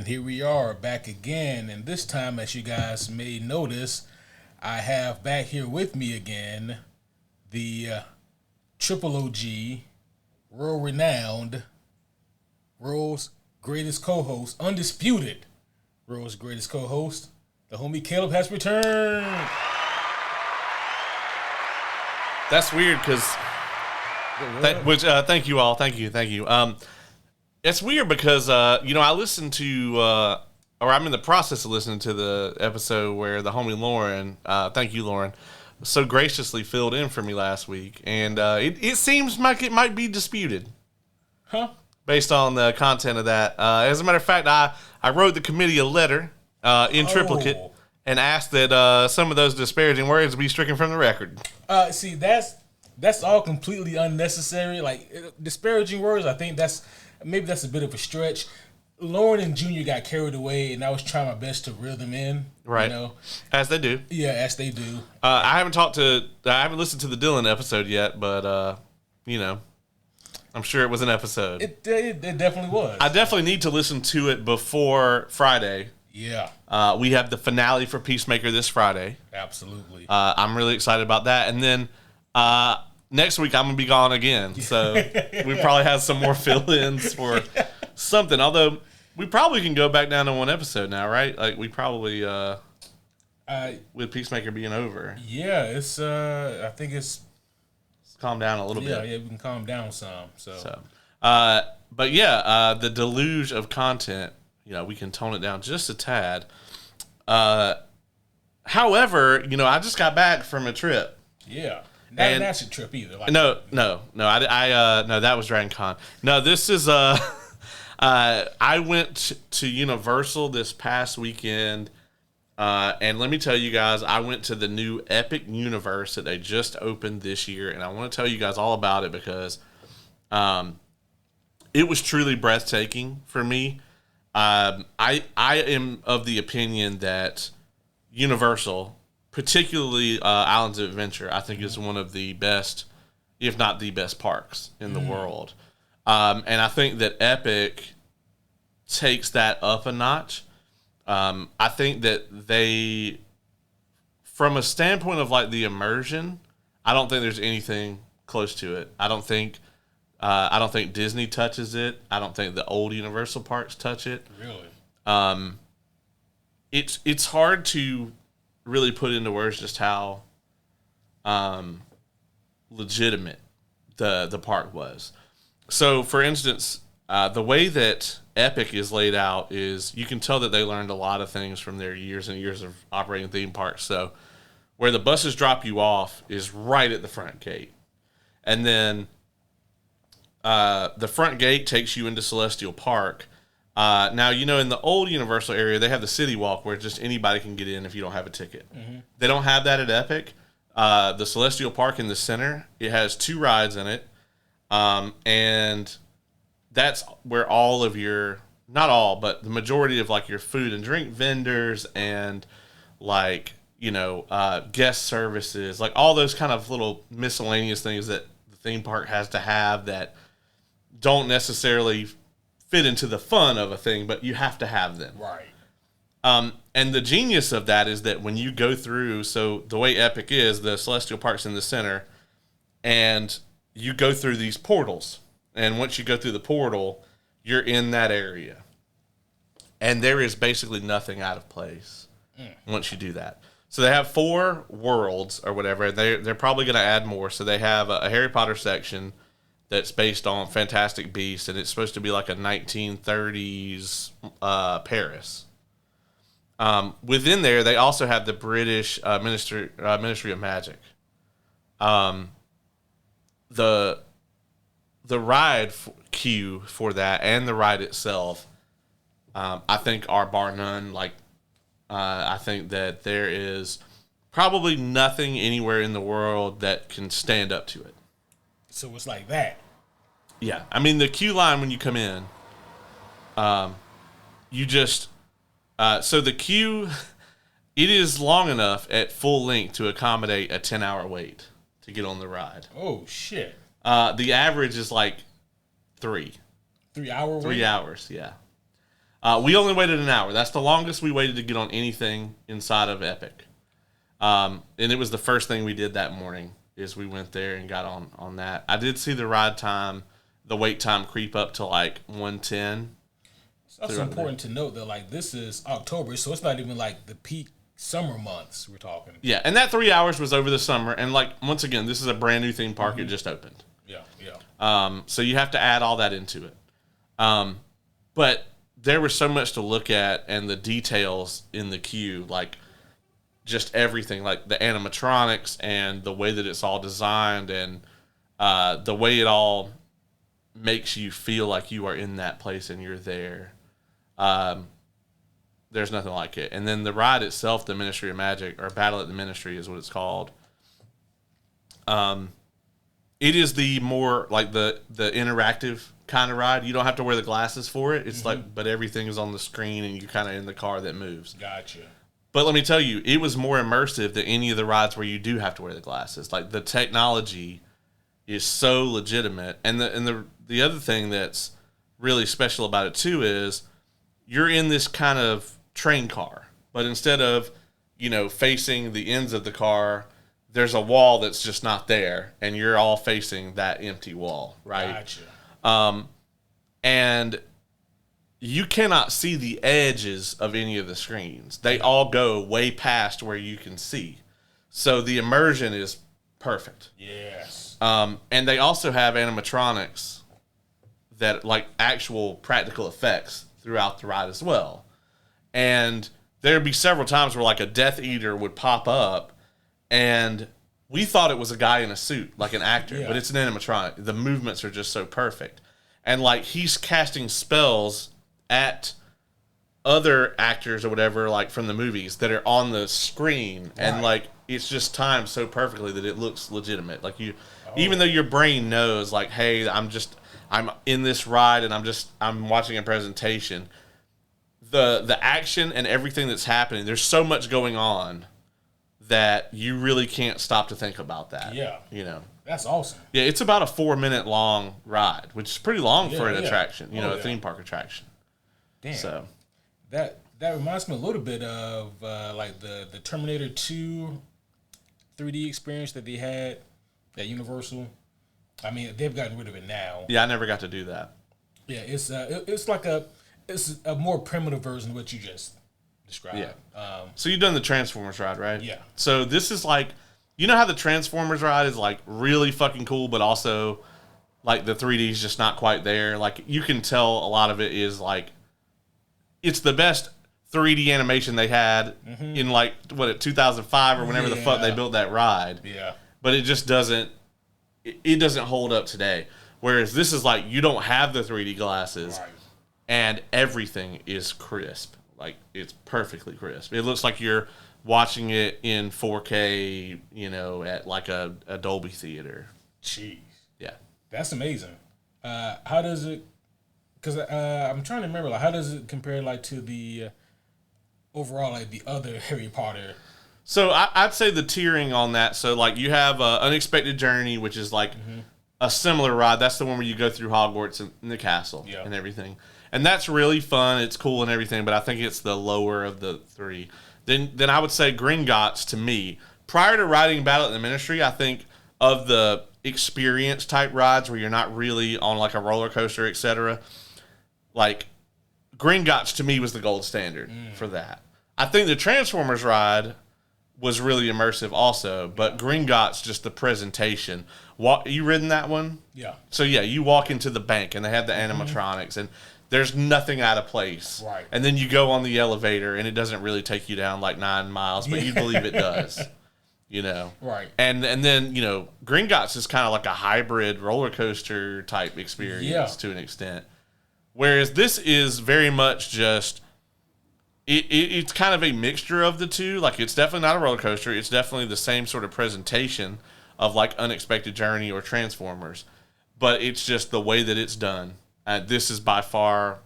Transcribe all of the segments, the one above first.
And here we are back again. And this time, as you guys may notice, I have back here with me again the triple OG, world renowned, world's greatest co-host, undisputed world's greatest co-host. The homie Caleb has returned. That's weird because, thank you all, thank you. It's weird because I listened to, or I'm in the process of listening to the episode where the homie Lauren, thank you Lauren, so graciously filled in for me last week, and it seems like it might be disputed, based on the content of that. As a matter of fact, I wrote the committee a letter in triplicate and asked that some of those disparaging words be stricken from the record. See, that's all completely unnecessary. Like, disparaging words, I think that's a bit of a stretch. Lauren and Junior got carried away, and I was trying my best to reel them in. Right. You know? As they do. Yeah, as they do. I haven't listened to the Dylan episode yet, but, I'm sure it was an episode. It definitely was. I definitely need to listen to it before Friday. Yeah. We have the finale for Peacemaker this Friday. Absolutely. I'm really excited about that. And then next week I'm going to be gone again. So we probably have some more fill-ins for something. Although we probably can go back down to one episode now, right? Like we probably, with Peacemaker being over. Yeah, it's, I think it's calm down a little bit. Yeah, we can calm down some. But yeah, the deluge of content, we can tone it down just a tad. However, I just got back from a trip. Yeah. That's a trip either. Like, no, that was Dragon Con. No, this is, I went to Universal this past weekend. And let me tell you guys, I went to the new Epic Universe that they just opened this year, and I want to tell you guys all about it because it was truly breathtaking for me. I am of the opinion that Universal, particularly Islands of Adventure, I think is one of the best, if not the best parks in the world. And I think that Epic takes that up a notch. I think that they, from a standpoint of like the immersion, I don't think there's anything close to it. I don't think Disney touches it. I don't think the old Universal parks touch it. Really? It's hard to really put into words just how legitimate the park was. So, for instance, the way that Epic is laid out is you can tell that they learned a lot of things from their years and years of operating theme parks. So where the buses drop you off is right at the front gate. And then the front gate takes you into Celestial Park. Now, in the old Universal area, they have the City Walk where just anybody can get in if you don't have a ticket. Mm-hmm. They don't have that at Epic. The Celestial Park in the center, it has 2 rides in it. And that's where all of your, not all, but the majority of like your food and drink vendors and like, guest services, like all those kind of little miscellaneous things that the theme park has to have that don't necessarily fit into the fun of a thing, but you have to have them. Right. And the genius of that is that when you go through, so the way Epic is, the Celestial Park's in the center, and you go through these portals. And once you go through the portal, you're in that area. And there is basically nothing out of place once you do that. So they have 4 worlds or whatever. They're probably going to add more. So they have a Harry Potter section that's based on Fantastic Beasts, and it's supposed to be like a 1930s Paris. Within there, they also have the British Ministry of Magic. The ride queue for that and the ride itself, I think are bar none. Like, I think that there is probably nothing anywhere in the world that can stand up to it. So it's like that. Yeah. I mean, the queue line when you come in, you just, so the queue, it is long enough at full length to accommodate a 10-hour wait to get on the ride. Oh, shit. The average is like 3. 3 hour wait? 3 hours, yeah. We only waited an hour. That's the longest we waited to get on anything inside of Epic. And it was the first thing we did that morning is we went there and got on that. I did see the wait time creep up to like 110. It's also important to note that like this is October, so it's not even like the peak summer months we're talking. Yeah, and that 3 hours was over the summer. And like once again, this is a brand new theme park. It just opened. Yeah. So you have to add all that into it. But there was so much to look at and the details in the queue, like just everything, like the animatronics and the way that it's all designed and the way it all makes you feel like you are in that place and you're there. There's nothing like it. And then the ride itself, the Ministry of Magic, or Battle at the Ministry is what it's called. It is the more like the interactive kind of ride. You don't have to wear the glasses for it. It's like, but everything is on the screen and you're kind of in the car that moves. Gotcha. But let me tell you, it was more immersive than any of the rides where you do have to wear the glasses. Like the technology is so legitimate. And the other thing that's really special about it too is you're in this kind of train car, but instead of, facing the ends of the car, there's a wall that's just not there, and you're all facing that empty wall, right? Gotcha. And you cannot see the edges of any of the screens. They all go way past where you can see. So the immersion is perfect. Yes. And they also have animatronics that like actual practical effects throughout the ride as well. And there'd be several times where like a Death Eater would pop up and we thought it was a guy in a suit, like an actor, but it's an animatronic. The movements are just so perfect. And like he's casting spells at other actors or whatever, like from the movies that are on the screen. Right. And like it's just timed so perfectly that it looks legitimate. Like even though your brain knows like, hey, I'm in this ride and I'm watching a presentation. The action and everything that's happening, there's so much going on that you really can't stop to think about that. Yeah. That's awesome. Yeah, it's about a 4-minute long ride, which is pretty long for an attraction, a theme park attraction. Damn. So that reminds me a little bit of like the Terminator 2 3D experience that they had at Universal. I mean, they've gotten rid of it now. Yeah, I never got to do that. Yeah, it's like it's a more primitive version of what you just described. Yeah. So you've done the Transformers ride, right? Yeah. So this is like, how the Transformers ride is like really fucking cool, but also like the 3D is just not quite there. Like you can tell a lot of it is like, it's the best 3D animation they had in like, 2005 or whenever the fuck they built that ride. Yeah. But it just doesn't hold up today. Whereas this is like, you don't have the 3D glasses. Right. And everything is crisp. Like, it's perfectly crisp. It looks like you're watching it in 4K, at like a Dolby theater. Jeez. Yeah. That's amazing. How does it... Because I'm trying to remember, like, how does it compare, like, to the overall, like, the other Harry Potter? So, I'd say the tiering on that. So, like, you have Unexpected Journey, which is, like, a similar ride. That's the one where you go through Hogwarts and the castle and everything. And that's really fun. It's cool and everything, but I think it's the lower of the three. Then I would say Gringotts to me. Prior to riding Battle at the Ministry, I think of the experience type rides where you're not really on like a roller coaster, etc. Like Gringotts to me was the gold standard for that. I think the Transformers ride was really immersive also, but Gringotts, just the presentation. You ridden that one? Yeah. So yeah, you walk into the bank and they have the animatronics and there's nothing out of place. Right. And then you go on the elevator and it doesn't really take you down like 9 miles, but you believe it does. Right. And then, Gringotts is kind of like a hybrid roller coaster type experience to an extent. Whereas this is very much just it's kind of a mixture of the two. Like it's definitely not a roller coaster. It's definitely the same sort of presentation of like Unexpected Journey or Transformers. But it's just the way that it's done. This is by far,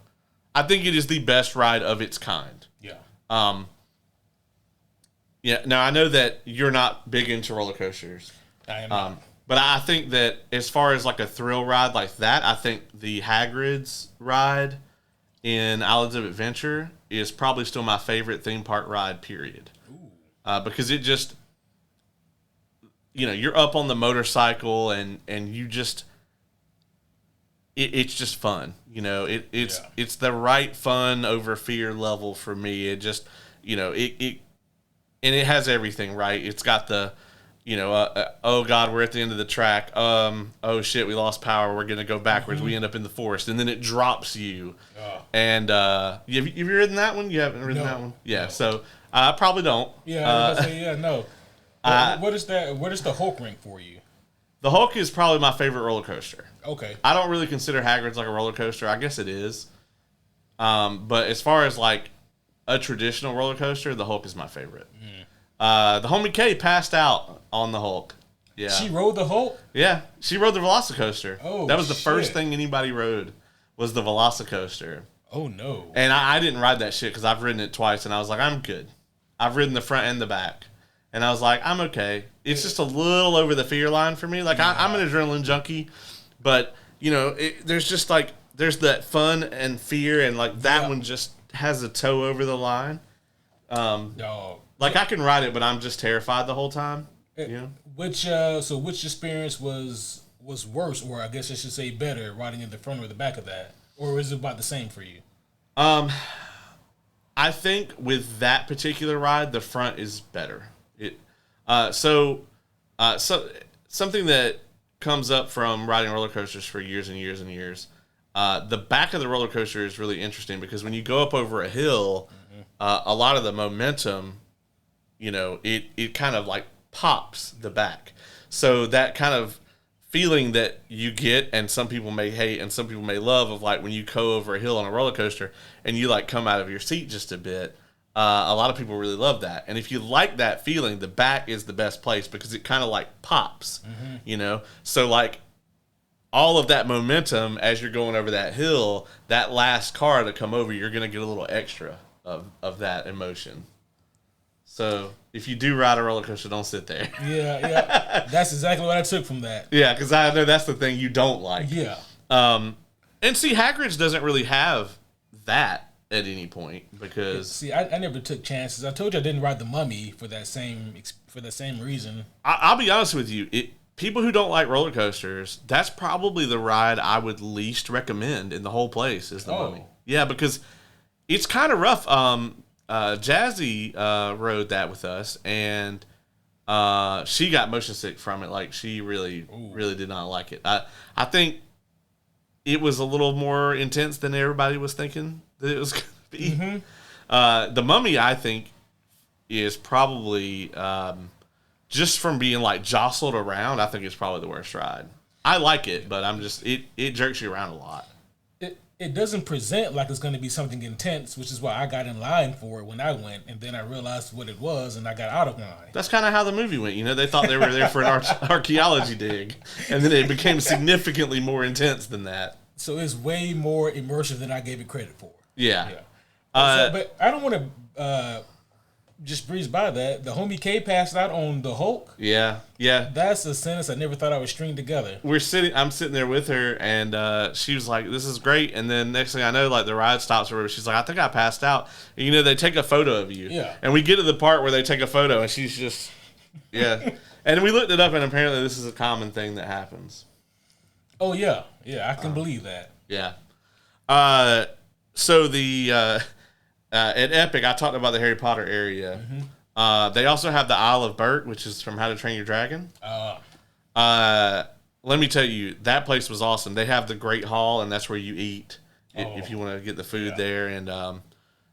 I think it is the best ride of its kind. Yeah. Yeah. Now I know that you're not big into roller coasters. I am not. But I think that as far as like a thrill ride like that, I think the Hagrid's ride in Islands of Adventure is probably still my favorite theme park ride, period. Because it just, you're up on the motorcycle and you just, it's just fun. It's the right fun over fear level for me. It just, and it has everything, right? It's got the, oh God, we're at the end of the track. Oh shit, we lost power. We're going to go backwards. We end up in the forest. And then it drops you. And have you ridden that one? You haven't ridden that one? Yeah, no. So I probably don't. Yeah, I was going to say, no. What is the Hulk rank for you? The Hulk is probably my favorite roller coaster. Okay. I don't really consider Hagrid's like a roller coaster. I guess it is. But as far as like a traditional roller coaster, the Hulk is my favorite. The homie Kay passed out on the Hulk. Yeah. She rode the Hulk? Yeah. She rode the Velocicoaster. Oh, that was the first thing anybody rode was the Velocicoaster. Oh, no. And I didn't ride that shit because I've ridden it twice, and I was like, I'm good. I've ridden the front and the back. And I was like, I'm okay. It's just a little over the fear line for me. Like, I'm an adrenaline junkie, but, there's just, like, there's that fun and fear, and, like, that one just has a toe over the line. Like, I can ride it, but I'm just terrified the whole time. Which experience was worse, or I guess I should say better, riding in the front or the back of that? Or is it about the same for you? I think with that particular ride, the front is better. So something that comes up from riding roller coasters for years and years and years, the back of the roller coaster is really interesting because when you go up over a hill, a lot of the momentum, it kind of like pops the back. So that kind of feeling that you get, and some people may hate and some people may love, of like when you go over a hill on a roller coaster and you like come out of your seat just a bit, a lot of people really love that. And if you like that feeling, the back is the best place because it kind of like pops, So like all of that momentum as you're going over that hill, that last car to come over, you're going to get a little extra of that emotion. So if you do ride a roller coaster, don't sit there. Yeah. That's exactly what I took from that. Yeah, because I know that's the thing you don't like. Yeah. And see, Hagrid's doesn't really have that at any point because... See, I never took chances. I told you I didn't ride the Mummy for that same reason. I'll be honest with you. People who don't like roller coasters, that's probably the ride I would least recommend in the whole place is the Mummy. Yeah, because it's kind of rough. Jazzy rode that with us, and she got motion sick from it. Like, she really did not like it. I think it was a little more intense than everybody was thinking that it was going to be. Mm-hmm. The Mummy, I think, is probably just from being like jostled around. I think it's probably the worst ride. I like it, but I'm just it jerks you around a lot. It doesn't present like it's going to be something intense, which is why I got in line for it when I went, and then I realized what it was, and I got out of line. That's kind of how the movie went. They thought they were there for an archaeology dig, and then it became significantly more intense than that. So it's way more immersive than I gave it credit for. Yeah. But I don't want to just breeze by that. The homie K passed out on the Hulk. Yeah. That's a sentence I never thought I would string together. I'm sitting there with her, and she was like, "This is great." And then next thing I know, like the ride stops or whatever. She's like, "I think I passed out." And, they take a photo of you. Yeah. And we get to the part where they take a photo, and she's just, yeah. And we looked it up, and apparently this is a common thing that happens. Oh yeah, I can believe that. Yeah. So the at Epic, I talked about the Harry Potter area. Mm-hmm. They also have the Isle of Bert, which is from How to Train Your Dragon. Let me tell you, that place was awesome. They have the Great Hall, and that's where you eat if you want to get the food there. And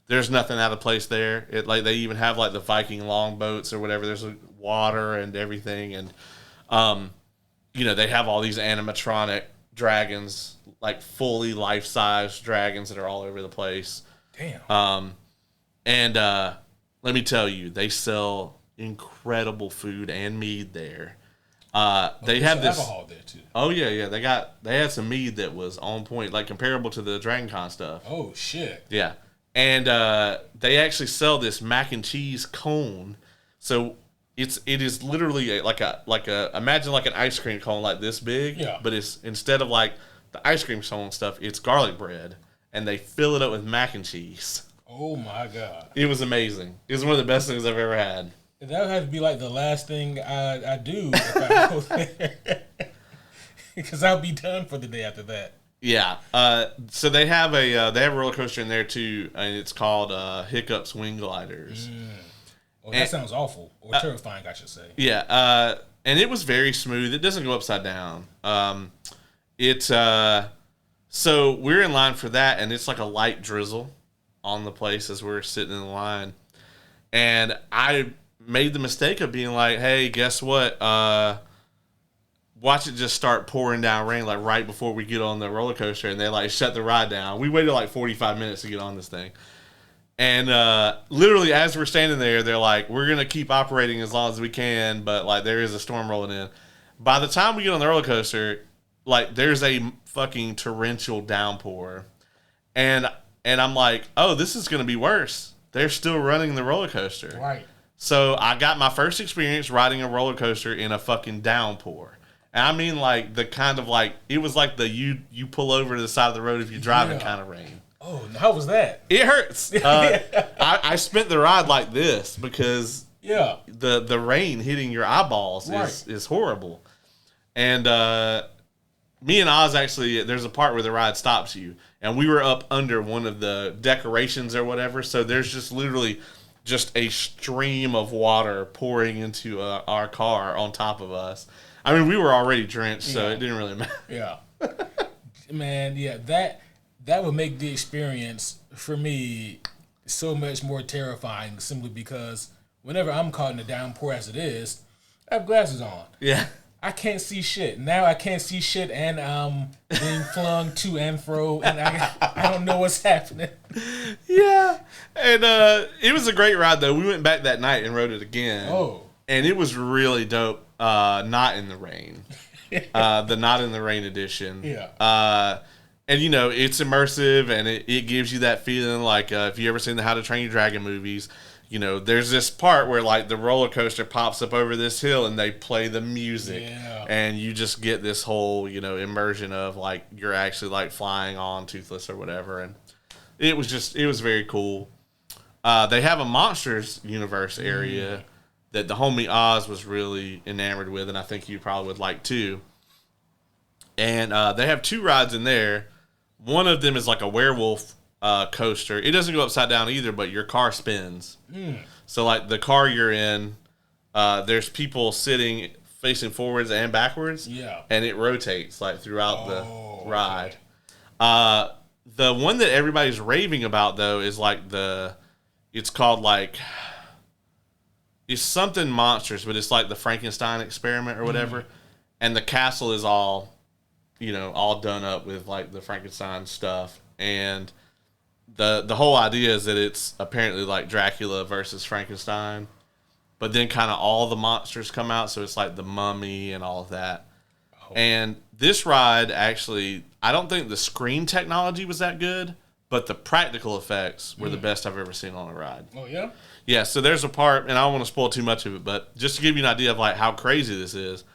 there's nothing out of place there. They even have like the Viking longboats or whatever. There's water and everything, and they have all these animatronic dragons, like fully life-size dragons that are all over the place. Damn. And let me tell you, they sell incredible food and mead there. They have this alcohol there too. Oh yeah. They had some mead that was on point, like comparable to the Dragon Con stuff. Oh shit. Yeah. And they actually sell this mac and cheese cone. So it is literally like a imagine like an ice cream cone like this big. Yeah. But it's instead of like the ice cream cone stuff, it's garlic bread. and they fill it up with mac and cheese. Oh my God. It was amazing. It was one of the best things I've ever had. That would have to be like the last thing I do if I go there. Because I'll be done for the day after that. Yeah. So they have a roller coaster in there too, and it's called Hiccups Wing Gliders. Oh, that sounds awful. Or terrifying, I should say. Yeah. And it was very smooth. It doesn't go upside down. So we're in line for that, and it's like a light drizzle on the place as we're sitting in the line. And I made the mistake of being like, hey, guess what? Watch it just start pouring down rain like right before we get on the roller coaster, and they like shut the ride down. We waited like 45 minutes to get on this thing. And literally as we're standing there, they're like, we're going to keep operating as long as we can, but like there is a storm rolling in. By the time we get on the roller coaster, like there's a fucking torrential downpour. And I'm like, oh, this is going to be worse. They're still running the roller coaster. Right. So I got my first experience riding a roller coaster in a fucking downpour. And I mean like the kind of like, it was like the you pull over to the side of the road if you're driving kind of rain. Oh, how was that? It hurts. I spent the ride like this because the rain hitting your eyeballs is horrible. And me and Oz actually, there's a part where the ride stops you. And we were up under one of the decorations or whatever. So there's just literally just a stream of water pouring into our car on top of us. I mean, we were already drenched, so it didn't really matter. Yeah. Man, yeah, that would make the experience, for me, so much more terrifying simply because whenever I'm caught in a downpour as it is, I have glasses on. Yeah. I can't see shit. Now I can't see shit, and I'm being flung to and fro, and I don't know what's happening. Yeah. And it was a great ride, though. We went back that night and rode it again. Oh. And it was really dope. Not in the rain. The Not in the Rain edition. Yeah. And, you know, it's immersive, and it gives you that feeling like if you ever seen the How to Train Your Dragon movies, you know, there's this part where, like, the roller coaster pops up over this hill, and they play the music. Yeah. And you just get this whole, you know, immersion of, like, you're actually, like, flying on Toothless or whatever. And it was very cool. They have a Monsters universe area that the homie Oz was really enamored with, and I think you probably would like too. And they have two rides in there. One of them is like a werewolf coaster. It doesn't go upside down either, but your car spins. So like the car you're in, there's people sitting facing forwards and backwards. Yeah. And it rotates like throughout the ride. Okay. The one that everybody's raving about though is like it's called like, it's something monsters, but it's like the Frankenstein experiment or whatever. And the castle is all, you know, all done up with like the Frankenstein stuff. And the whole idea is that it's apparently like Dracula versus Frankenstein. But then kind of all the monsters come out. So it's like the Mummy and all of that. Oh. And this ride actually, I don't think the screen technology was that good, but the practical effects were the best I've ever seen on a ride. Oh, yeah? Yeah, so there's a part, and I don't want to spoil too much of it, but just to give you an idea of like how crazy this is,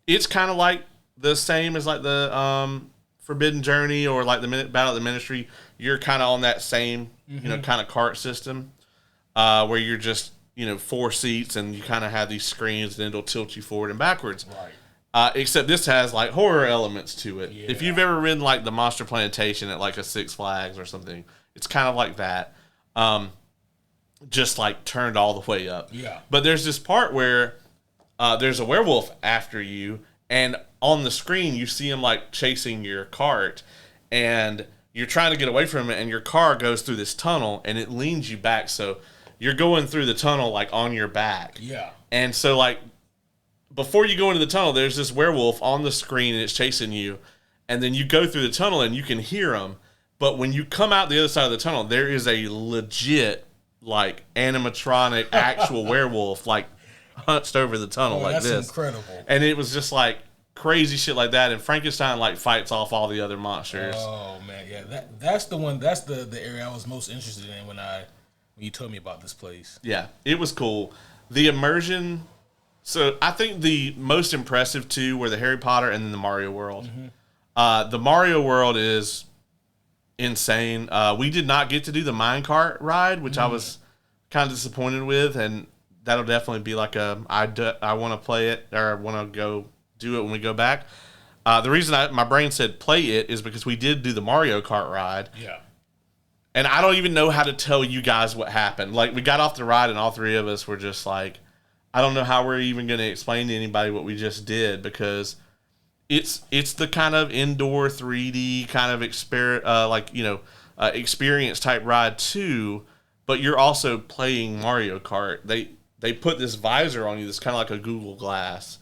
it's kind of like the same as like the Forbidden Journey or like the Battle of the Ministry. You're kind of on that same, you know, kind of cart system where you're just, you know, 4 seats and you kind of have these screens and it'll tilt you forward and backwards. Right. Except this has like horror elements to it. Yeah. If you've ever ridden like the Monster Plantation at like a Six Flags or something, it's kind of like that. Just like turned all the way up. Yeah. But there's this part where there's a werewolf after you, and on the screen you see him like chasing your cart, and you're trying to get away from it, and your car goes through this tunnel, and it leans you back, so you're going through the tunnel like on your back. Yeah. And so like before you go into the tunnel, there's this werewolf on the screen, and it's chasing you, and then you go through the tunnel, and you can hear him. But when you come out the other side of the tunnel, there is a legit like animatronic actual werewolf like hunched over the tunnel like that's this. Incredible. And it was just like crazy shit like that, and Frankenstein like fights off all the other monsters. Oh man, yeah, that's the one. That's the area I was most interested in when you told me about this place. Yeah, it was cool. The immersion. So I think the most impressive two were the Harry Potter and then the Mario World. The Mario World is insane. We did not get to do the minecart ride, which I was kind of disappointed with, and that'll definitely be like I want to play it, or I want to go do it when we go back. The reason my brain said play it is because we did do the Mario Kart ride. Yeah. And I don't even know how to tell you guys what happened. Like, we got off the ride and all three of us were just like, I don't know how we're even going to explain to anybody what we just did, because it's the kind of indoor 3D kind of experience type ride too, but you're also playing Mario Kart. They put this visor on you that's kind of like a Google Glass,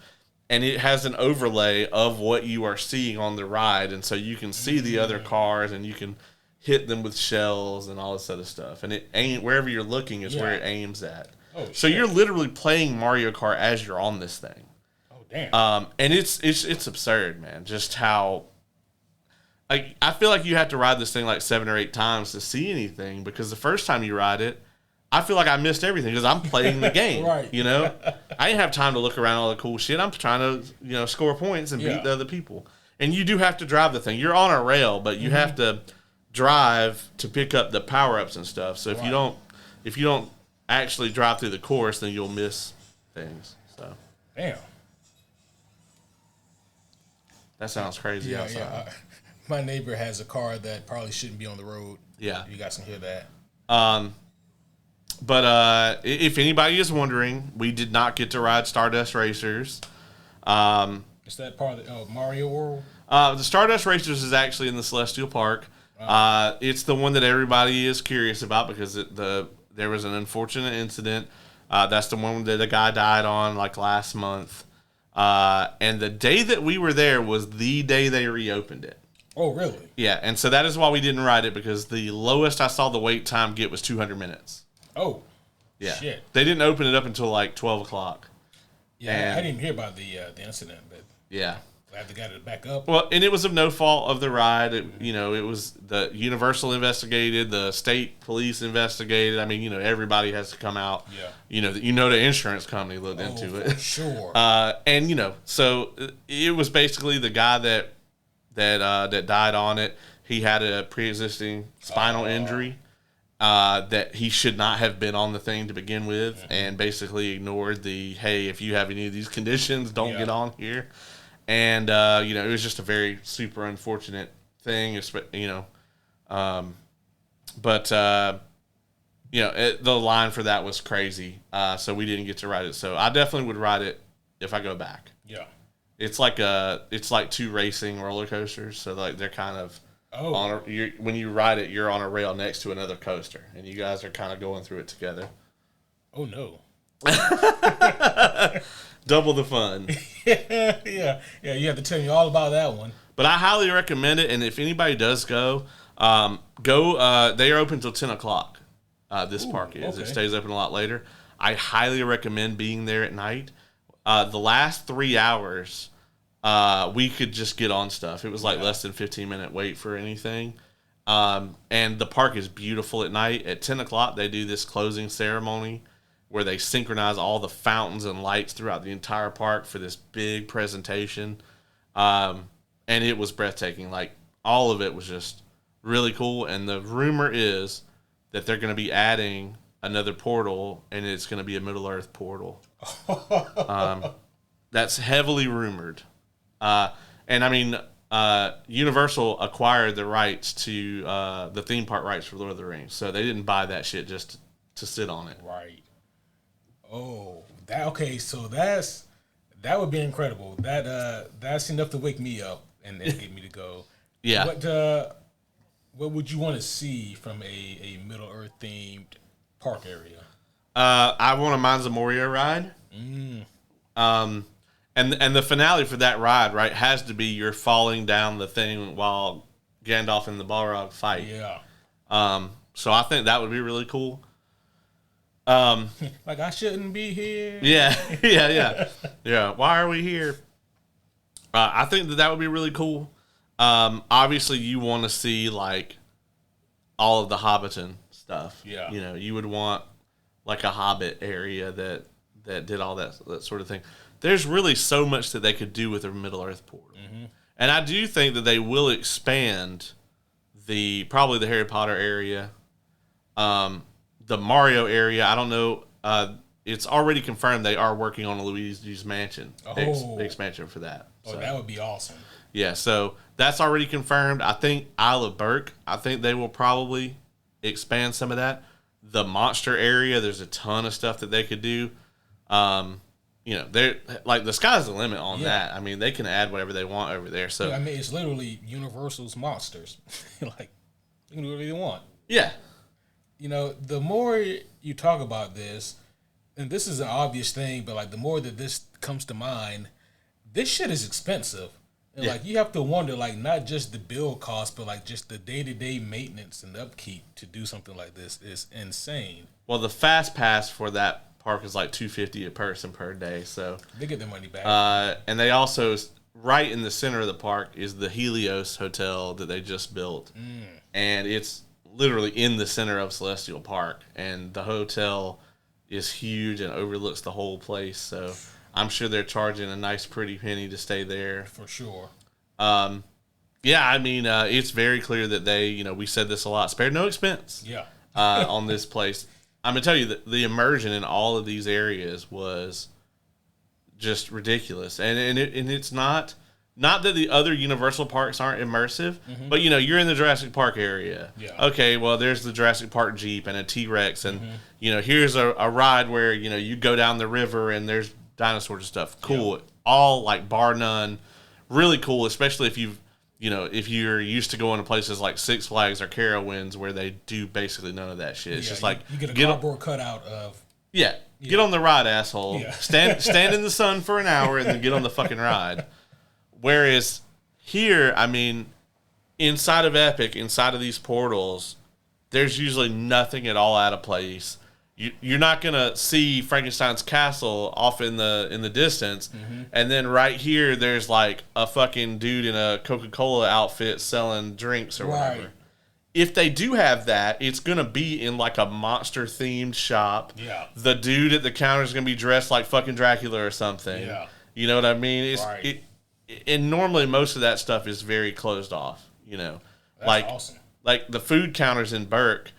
and it has an overlay of what you are seeing on the ride, and so you can see the other cars and you can hit them with shells and all this other stuff, and wherever you're looking is where it aims at. Oh, so you're literally playing Mario Kart as you're on this thing. Oh, damn. And it's absurd, man. Just how I feel like you have to ride this thing like 7 or 8 times to see anything, because the first time you ride it, I feel like I missed everything because I'm playing the game. Right. I didn't have time to look around all the cool shit. I'm trying to score points and beat the other people. And you do have to drive the thing. You're on a rail, but you have to drive to pick up the power-ups and stuff. So if you don't actually drive through the course, then you'll miss things. So damn, that sounds crazy outside. Yeah. My neighbor has a car that probably shouldn't be on the road. Yeah, you guys can hear that. But if anybody is wondering, we did not get to ride Stardust Racers. Is that part of Mario World? The Stardust Racers is actually in the Celestial Park. It's the one that everybody is curious about because there was an unfortunate incident. That's the one that a guy died on like last month. And the day that we were there was the day they reopened it. Oh, really? Yeah, and so that is why we didn't ride it, because the lowest I saw the wait time get was 200 minutes. Oh, yeah. Shit. They didn't open it up until like 12 o'clock. Yeah, I didn't hear about the incident, but yeah. Glad they got it back up. Well, and it was of no fault of the ride. It was the Universal investigated, the state police investigated. I mean, everybody has to come out. Yeah. The insurance company looked into it. For sure. And so it was basically the guy that died on it. He had a pre-existing spinal injury that he should not have been on the thing to begin with, and basically ignored hey, if you have any of these conditions, don't get on here. And, it was just a very super unfortunate thing, the line for that was crazy. So we didn't get to ride it. So I definitely would ride it if I go back. Yeah. It's like 2 racing roller coasters. So like they're kind of when you ride it, you're on a rail next to another coaster, and you guys are kind of going through it together. Oh no. Double the fun. yeah. You have to tell me all about that one. But I highly recommend it, and if anybody does go. They are open until 10 o'clock. This park is. Okay. It stays open a lot later. I highly recommend being there at night. The last 3 hours, we could just get on stuff. It was like less than 15-minute wait for anything. And the park is beautiful at night. At 10 o'clock, they do this closing ceremony where they synchronize all the fountains and lights throughout the entire park for this big presentation. And it was breathtaking. Like, all of it was just really cool. And the rumor is that they're going to be adding another portal, and it's going to be a Middle-earth portal. That's heavily rumored. And, I mean, Universal acquired the rights to the theme park rights for Lord of the Rings. So they didn't buy that shit just to sit on it. Right. Oh, okay. So that would be incredible. That's enough to wake me up and get me to go. Yeah. What would you want to see from a Middle Earth themed park area? I want a Mines of Moria ride. And the finale for that ride, right, has to be you're falling down the thing while Gandalf and the Balrog fight. Yeah. So I think that would be really cool. Like, I shouldn't be here. Yeah. Why are we here? I think that would be really cool. Obviously, you want to see like all of the Hobbiton stuff. Yeah. You would want like a Hobbit area that did all that sort of thing. There's really so much that they could do with a Middle Earth portal, and I do think that they will expand probably the Harry Potter area, the Mario area. I don't know. It's already confirmed they are working on a Luigi's Mansion expansion for that. So. That would be awesome. Yeah, so that's already confirmed. I think Isle of Berk, I think they will probably expand some of that. The monster area, there's a ton of stuff that they could do. They're like the sky's the limit on that. I mean, they can add whatever they want over there. So I mean, it's literally Universal's monsters. Like, you can do whatever you want. Yeah. The more you talk about this, and this is an obvious thing, but like the more that this comes to mind, this shit is expensive. And like you have to wonder, like not just the bill cost, but like just the day-to-day maintenance and upkeep to do something like this is insane. Well, the fast pass for that park is like $250 a person per day, so they get their money back. And they also, right in the center of the park is the Helios Hotel that they just built, and it's literally in the center of Celestial Park, and the hotel is huge and overlooks the whole place. So I'm sure they're charging a nice pretty penny to stay there. For sure. Yeah, I mean, it's very clear that they, we said this a lot, spared no expense on this place. I'm going to tell you that the immersion in all of these areas was just ridiculous. And it's not that the other Universal parks aren't immersive, but, you're in the Jurassic Park area. Yeah. Okay, well, there's the Jurassic Park Jeep and a T-Rex, and, here's a ride where, you go down the river and there's dinosaurs and stuff. Cool. Yeah. All, like, bar none. Really cool, especially if if you're used to going to places like Six Flags or Carowinds where they do basically none of that shit. It's just like you get a cardboard cutout of get on the ride, asshole. Yeah. Stand in the sun for an hour and then get on the fucking ride. Whereas here, I mean, inside of Epic, inside of these portals, there's usually nothing at all out of place. You're not gonna see Frankenstein's castle off in the distance, and then right here there's like a fucking dude in a Coca-Cola outfit selling drinks or whatever. If they do have that, it's gonna be in like a monster themed shop. Yeah, the dude at the counter is gonna be dressed like fucking Dracula or something. Yeah, you know what I mean? And normally most of that stuff is very closed off. That's like awesome. Like the food counters in Burke.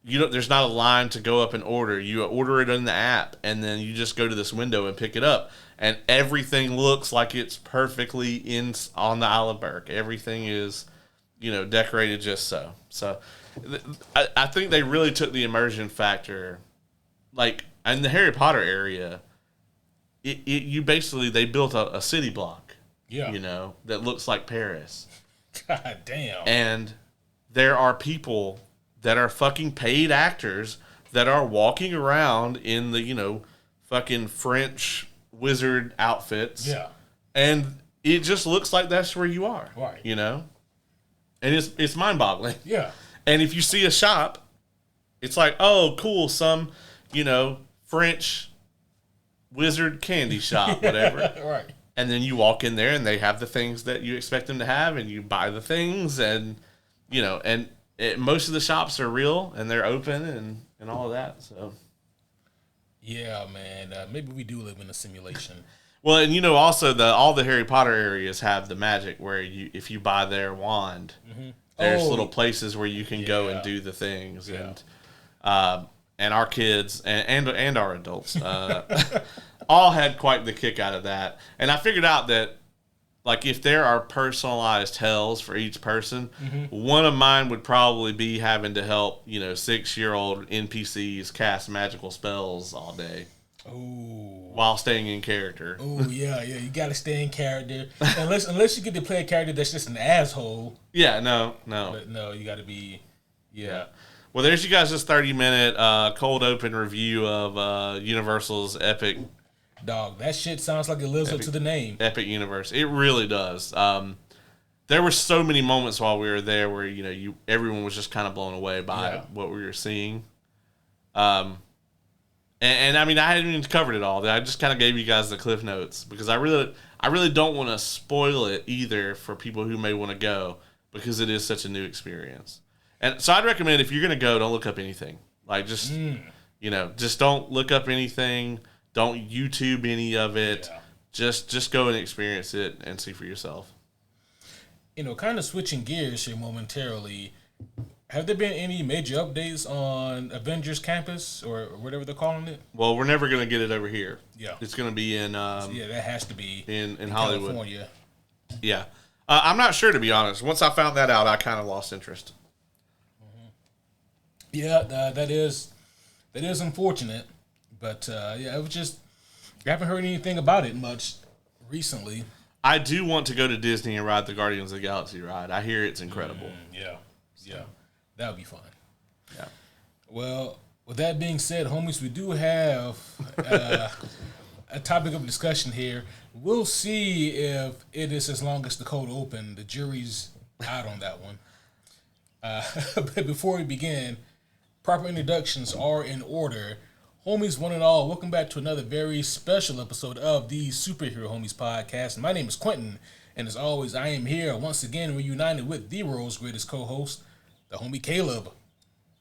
There's not a line to go up and order. You order it in the app, and then you just go to this window and pick it up. And everything looks like it's perfectly on the Isle of Burke. Everything is, decorated just so. So, I think they really took the immersion factor. Like, in the Harry Potter area, they built a city block. Yeah. That looks like Paris. God damn. And there are people that are fucking paid actors that are walking around in the, fucking French wizard outfits. Yeah. And it just looks like that's where you are. Right. And it's mind-boggling. Yeah. And if you see a shop, it's like, oh, cool, some, French wizard candy shop, whatever. Right. And then you walk in there and they have the things that you expect them to have, and you buy the things, and, most of the shops are real and they're open and all of that. So, yeah, man, maybe we do live in a simulation. Well, and also all the Harry Potter areas have the magic where if you buy their wand, there's little places where you can go and do the things, and our kids and our adults all had quite the kick out of that. And I figured out that, like, if there are personalized hells for each person, one of mine would probably be having to help, 6-year-old NPCs cast magical spells all day. Ooh. While staying in character. Oh, yeah. You got to stay in character. Unless you get to play a character that's just an asshole. Yeah, no. But no, you got to be, yeah. Well, there's you guys' 30-minute cold open review of Universal's Epic. Dog, that shit sounds like it lives up to the name. Epic Universe. It really does. There were so many moments while we were there where, everyone was just kind of blown away by what we were seeing. And I mean, I hadn't even covered it all. I just kind of gave you guys the cliff notes because I really don't want to spoil it either for people who may want to go because it is such a new experience. And so I'd recommend if you're going to go, don't look up anything. Like just don't look up anything. Don't YouTube any of it. Yeah. Just go and experience it and see for yourself. kind of switching gears here momentarily. Have there been any major updates on Avengers Campus or whatever they're calling it? Well, we're never going to get it over here. Yeah. It's going to be in Yeah, that has to be in Hollywood. California. Yeah. I'm not sure, to be honest. Once I found that out, I kind of lost interest. Yeah, that is unfortunate. But yeah, it was just I haven't heard anything about it much recently. I do want to go to Disney and ride the Guardians of the Galaxy ride. I hear it's incredible. Yeah, that would be fun. Yeah. Well, with that being said, homies, we do have a topic of discussion here. We'll see if it is as long as the cold open. The jury's out on that one. But before we begin, proper introductions are in order. Homies, one and all, welcome back to another very special episode of the Superhero Homies podcast. My name is Quentin, and as always, I am here once again reunited with the world's greatest co-host, the homie Caleb.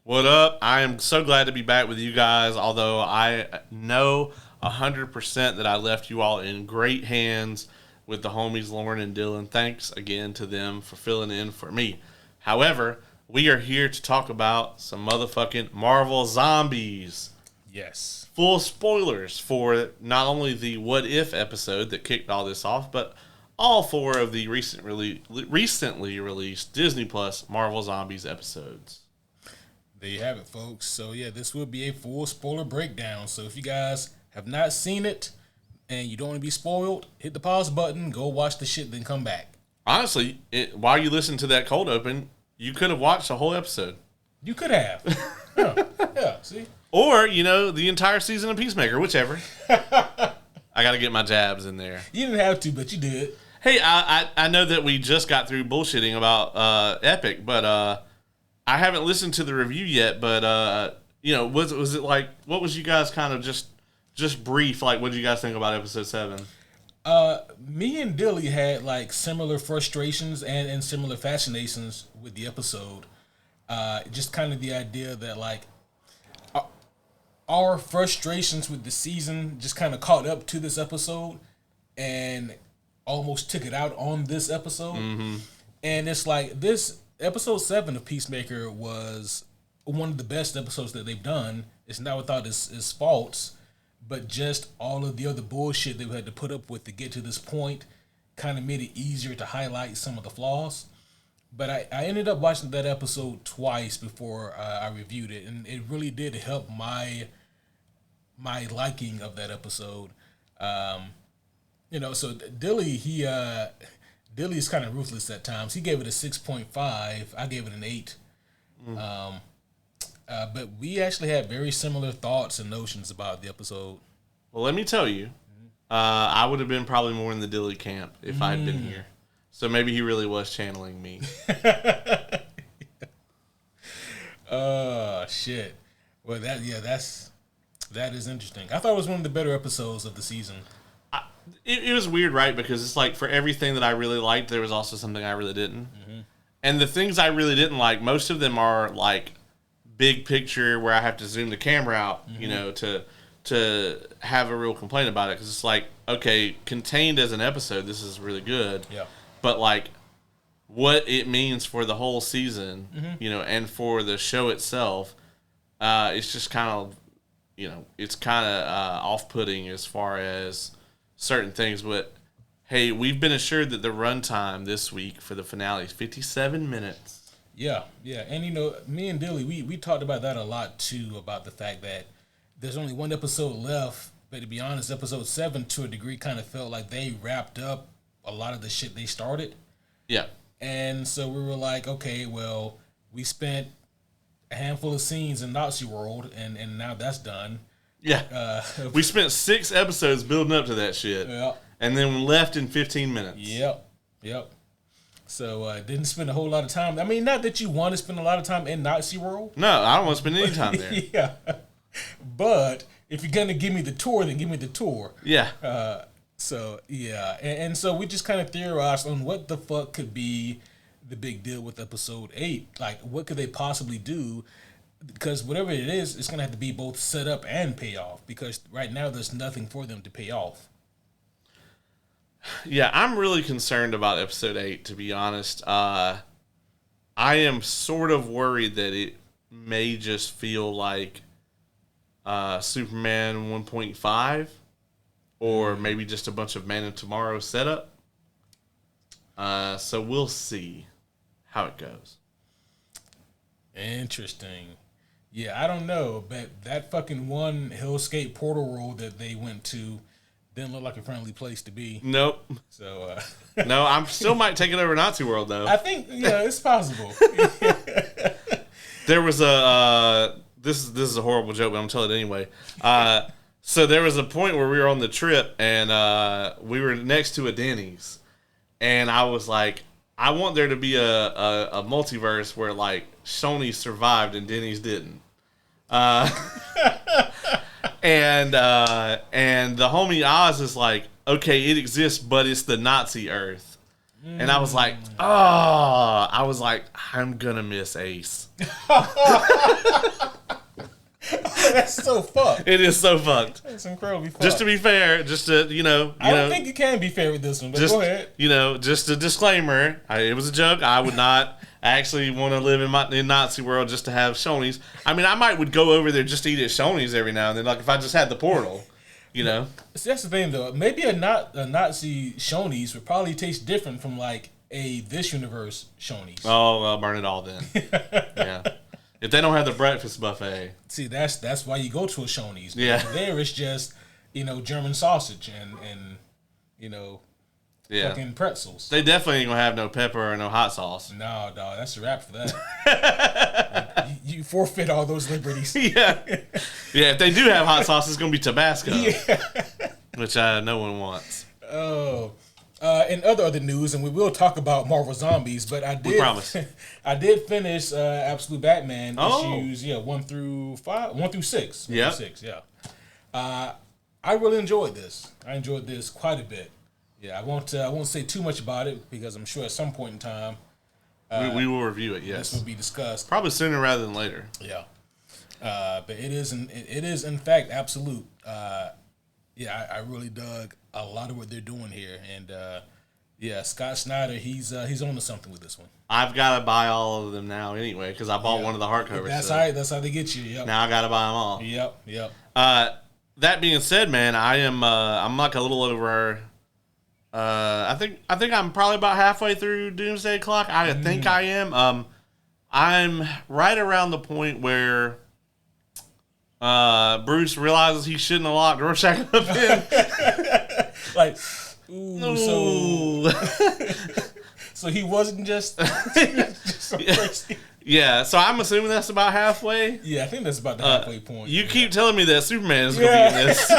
What up? I am so glad to be back with you guys, although I know 100% that I left you all in great hands with the homies Lauren and Dylan. Thanks again to them for filling in for me. However, we are here to talk about some motherfucking Marvel Zombies. Yes. Full spoilers for not only the What If episode that kicked all this off, but all 4 of the recently released Disney Plus Marvel Zombies episodes. There you have it, folks. So, yeah, this will be a full spoiler breakdown. So, if you guys have not seen it and you don't want to be spoiled, hit the pause button, go watch the shit, then come back. Honestly, while you listen to that cold open, you could have watched the whole episode. You could have. Yeah, see? Or, the entire season of Peacemaker, whichever. I got to get my jabs in there. You didn't have to, but you did. Hey, I know that we just got through bullshitting about Epic, but I haven't listened to the review yet. But was it like, what was you guys kind of just brief? Like, what did you guys think about episode 7? Me and Dilly had like similar frustrations and similar fascinations with the episode. Just kind of the idea that like our frustrations with the season just kind of caught up to this episode and almost took it out on this episode. Mm-hmm. And it's like this episode 7 of Peacemaker was one of the best episodes that they've done. It's not without its faults, but just all of the other bullshit that we had to put up with to get to this point kind of made it easier to highlight some of the flaws. But I ended up watching that episode twice before I reviewed it, and it really did help my liking of that episode. So Dilly, Dilly's kind of ruthless at times. He gave it a 6.5. I gave it an 8. But we actually had very similar thoughts and notions about the episode. Well, let me tell you, I would have been probably more in the Dilly camp if I had been here. So maybe he really was channeling me. Oh, shit. Well, that is interesting. I thought it was one of the better episodes of the season. It was weird, right? Because it's like for everything that I really liked, there was also something I really didn't. Mm-hmm. And the things I really didn't like, most of them are like big picture where I have to zoom the camera out, to have a real complaint about it. Because it's like, okay, contained as an episode, this is really good. Yeah. But like what it means for the whole season, and for the show itself, it's just kind of, it's kind of off-putting as far as certain things. But hey, we've been assured that the runtime this week for the finale is 57 minutes. Yeah. And me and Dilly, we talked about that a lot too, about the fact that there's only one episode left. But to be honest, episode 7 to a degree kind of felt like they wrapped up a lot of the shit they started. Yeah. And so we were like, okay, well, we spent a handful of scenes in Nazi World, and now that's done. Yeah. We spent 6 episodes building up to that shit. Yeah. And then left in 15 minutes. Yep. So didn't spend a whole lot of time. I mean, not that you want to spend a lot of time in Nazi World. No, I don't want to spend any time there. Yeah. But if you're going to give me the tour, then give me the tour. Yeah. So, yeah. And so we just kind of theorized on what the fuck could be the big deal with episode 8. Like, what could they possibly do? Because whatever it is, it's going to have to be both set up and pay off. Because right now, there's nothing for them to pay off. Yeah, I'm really concerned about episode 8, to be honest. I am sort of worried that it may just feel like Superman 1.5 or maybe just a bunch of Man of Tomorrow setup. So we'll see how it goes. Interesting. Yeah, I don't know, but that fucking one Hellscape portal world that they went to didn't look like a friendly place to be. Nope. So no, I'm still might take it over Nazi world though. I think it's possible. There was a this is a horrible joke, but I'm telling it anyway. So there was a point where we were on the trip and we were next to a Denny's, and I was like, I want there to be a multiverse where like Shoney survived and Denny's didn't. And the homie Oz is like, okay, it exists, but it's the Nazi Earth. And I was like, I'm gonna miss Ace. That's so fucked. It is so fucked. That's incredibly fucked. Just to be fair, just to I don't think you can be fair with this one, but just, go ahead. Just a disclaimer. It was a joke. I would not actually want to live in Nazi world just to have Shoney's. I mean, I would go over there just to eat at Shoney's every now and then, like if I just had the portal, See, that's the thing, though. Maybe a Nazi Shoney's would probably taste different from like a this universe Shoney's. Oh, well, burn it all then. Yeah. If they don't have the breakfast buffet. See, that's why you go to a Shoney's. Yeah. There it's just, German sausage and fucking pretzels. They definitely ain't going to have no pepper or no hot sauce. No, dog, that's a wrap for that. you forfeit all those liberties. Yeah. Yeah, if they do have hot sauce, it's going to be Tabasco. Yeah. Which no one wants. Oh. In other news, and we will talk about Marvel Zombies, but I did. We promise. I did finish Absolute Batman issues 1 through 6. Yeah. 6, yeah. I really enjoyed this. I enjoyed this quite a bit. Yeah, I won't say too much about it because I'm sure at some point in time we will review it. Yes, this will be discussed. Probably sooner rather than later. Yeah. But it is in fact Absolute. I really dug a lot of what they're doing here, and Scott Snyder, he's on to something with this one. I've got to buy all of them now anyway because I bought one of the hardcovers. That's how they get you. Yep. Now I got to buy them all. Yep. That being said, man, I'm like a little over. I think I'm probably about halfway through Doomsday Clock. I think I am. I'm right around the point where Bruce realizes he shouldn't have locked Rorschach up in. Like, ooh. So he wasn't just so crazy. Yeah, so I'm assuming that's about halfway. Yeah, I think that's about the halfway point. You keep telling me that Superman is going to be in this.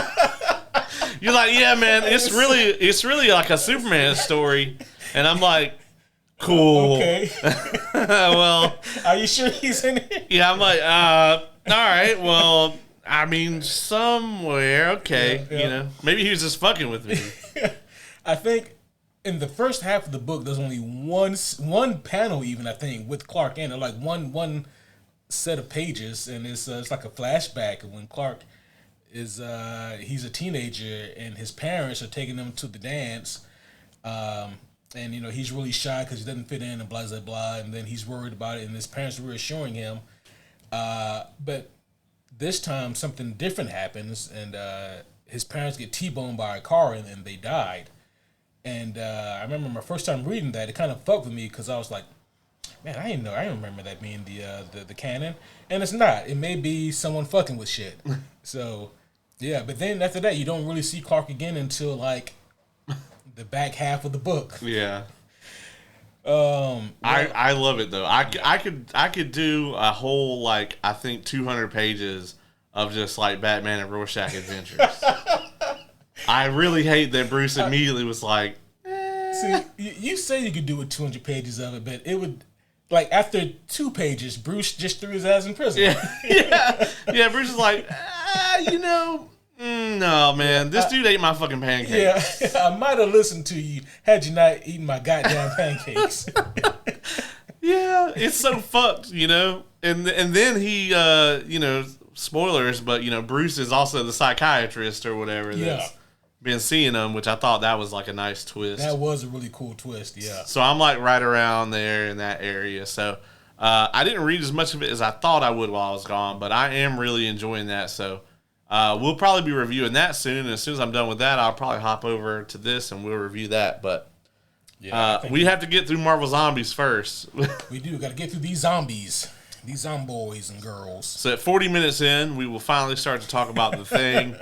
You're like, yeah, man, it's really like a Superman story. And I'm like, cool. Okay. Well. Are you sure he's in it? Yeah, I'm like, all right, well, I mean, somewhere, okay. Yeah. Maybe he was just fucking with me. I think in the first half of the book, there's only one panel even, I think, with Clark in it, like one set of pages, and it's like a flashback of when Clark is he's a teenager and his parents are taking him to the dance, and he's really shy because he doesn't fit in and blah blah blah, and then he's worried about it, and his parents are reassuring him, but this time something different happens, and his parents get T-boned by a car and they died. And I remember my first time reading that, it kind of fucked with me because I was like, man, I didn't remember that being the canon. And it's not. It may be someone fucking with shit. So, yeah. But then after that, you don't really see Clark again until, like, the back half of the book. Yeah. I love it, though. I could do a whole, like, I think 200 pages of just, like, Batman and Rorschach adventures. I really hate that Bruce immediately was like, See, you say you could do it 200 pages of it, but it would, like, after 2 pages, Bruce just threw his ass in prison. Yeah, Bruce is like, no, man, this dude ate my fucking pancakes. Yeah, I might have listened to you had you not eaten my goddamn pancakes. Yeah, it's so fucked, and then he, spoilers, but, Bruce is also the psychiatrist or whatever. been seeing them, which I thought that was like a nice twist. That was a really cool twist, yeah. So I'm like right around there in that area. So I didn't read as much of it as I thought I would while I was gone, but I am really enjoying that. So we'll probably be reviewing that soon. And as soon as I'm done with that, I'll probably hop over to this and we'll review that. But we have to get through Marvel Zombies first. We do. Got to get through these zombies. These zomboys and girls. So at 40 minutes in, we will finally start to talk about the thing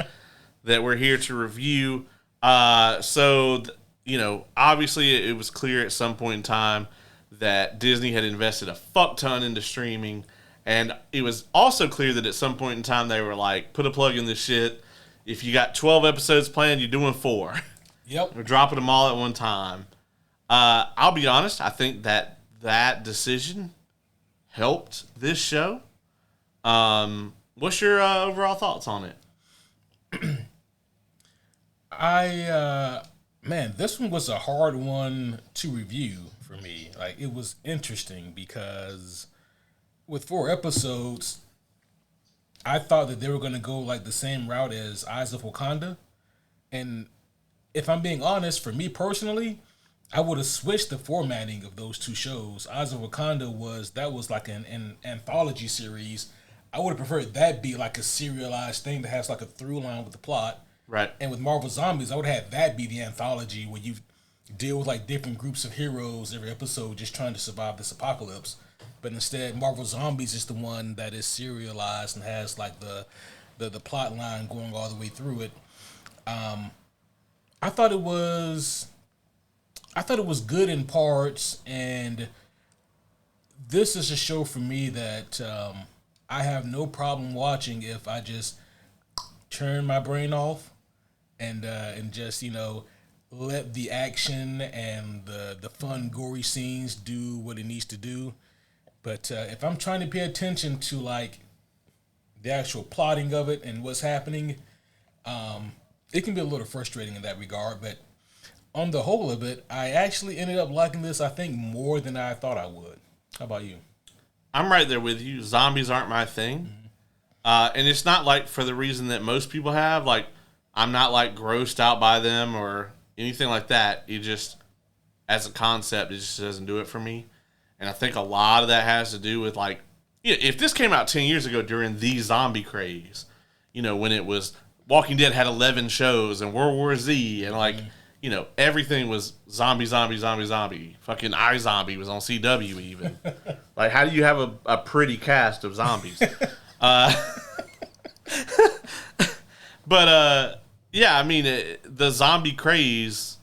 that we're here to review. Obviously it was clear at some point in time that Disney had invested a fuck ton into streaming. And it was also clear that at some point in time they were like, put a plug in this shit. If you got 12 episodes planned, you're doing 4. Yep. We're dropping them all at one time. I'll be honest, I think that decision helped this show. What's your overall thoughts on it? This one was a hard one to review for me. Like, it was interesting because with 4 episodes, I thought that they were going to go like the same route as Eyes of Wakanda. And if I'm being honest, for me personally, I would have switched the formatting of those 2 shows. Eyes of Wakanda was like an anthology series. I would have preferred that be like a serialized thing that has like a through line with the plot. Right. And with Marvel Zombies, I would have that be the anthology where you deal with like different groups of heroes every episode just trying to survive this apocalypse. But instead, Marvel Zombies is the one that is serialized and has like the plot line going all the way through it. I thought it was good in parts, and this is a show for me that I have no problem watching if I just turn my brain off and just let the action and the fun gory scenes do what it needs to do. But if I'm trying to pay attention to like the actual plotting of it and what's happening, it can be a little frustrating in that regard. But on the whole of it, I actually ended up liking this, I think, more than I thought I would. How about you? I'm right there with you. Zombies aren't my thing. And it's not like for the reason that most people have. Like, I'm not like grossed out by them or anything like that. It just, as a concept, it just doesn't do it for me. And I think a lot of that has to do with like, if this came out 10 years ago during the zombie craze, when it was Walking Dead had 11 shows and World War Z and like, everything was zombie. Fucking iZombie was on CW even. Like, how do you have a pretty cast of zombies? But the zombie craze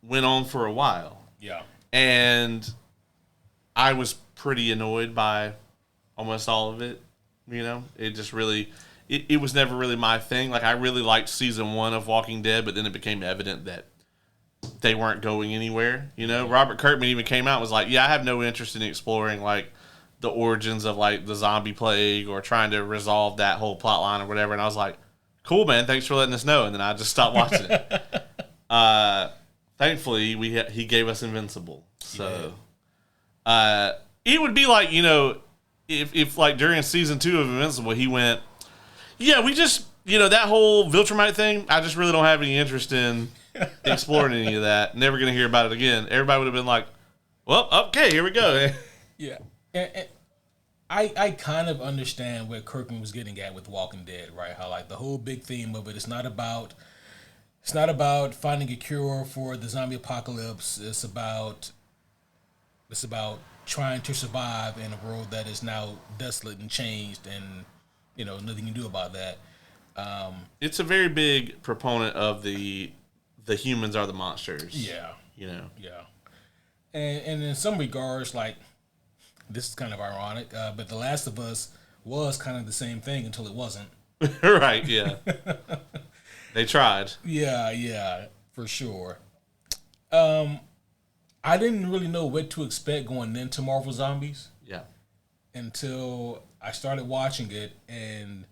went on for a while. Yeah. And I was pretty annoyed by almost all of it. It just really, it was never really my thing. Like, I really liked season 1 of Walking Dead, but then it became evident that they weren't going anywhere. Robert Kirkman even came out and was like, yeah, I have no interest in exploring like the origins of like the zombie plague or trying to resolve that whole plot line or whatever. And I was like, cool, man, thanks for letting us know. And then I just stopped watching it. Thankfully he gave us Invincible. So it would be like, if like during season 2 of Invincible, he went, yeah, we just, that whole Viltrumite thing, I just really don't have any interest in exploring any of that. Never going to hear about it again. Everybody would have been like, well, okay, here we go. Yeah. And I kind of understand where Kirkman was getting at with Walking Dead, right? How like the whole big theme of it is not about finding a cure for the zombie apocalypse. It's about trying to survive in a world that is now desolate and changed, and nothing you can do about that. It's a very big proponent of the humans are the monsters. Yeah. Yeah. And in some regards, like, this is kind of ironic, but The Last of Us was kind of the same thing until it wasn't. Right, yeah. They tried. Yeah, for sure. I didn't really know what to expect going into Marvel Zombies. Yeah. Until I started watching it, and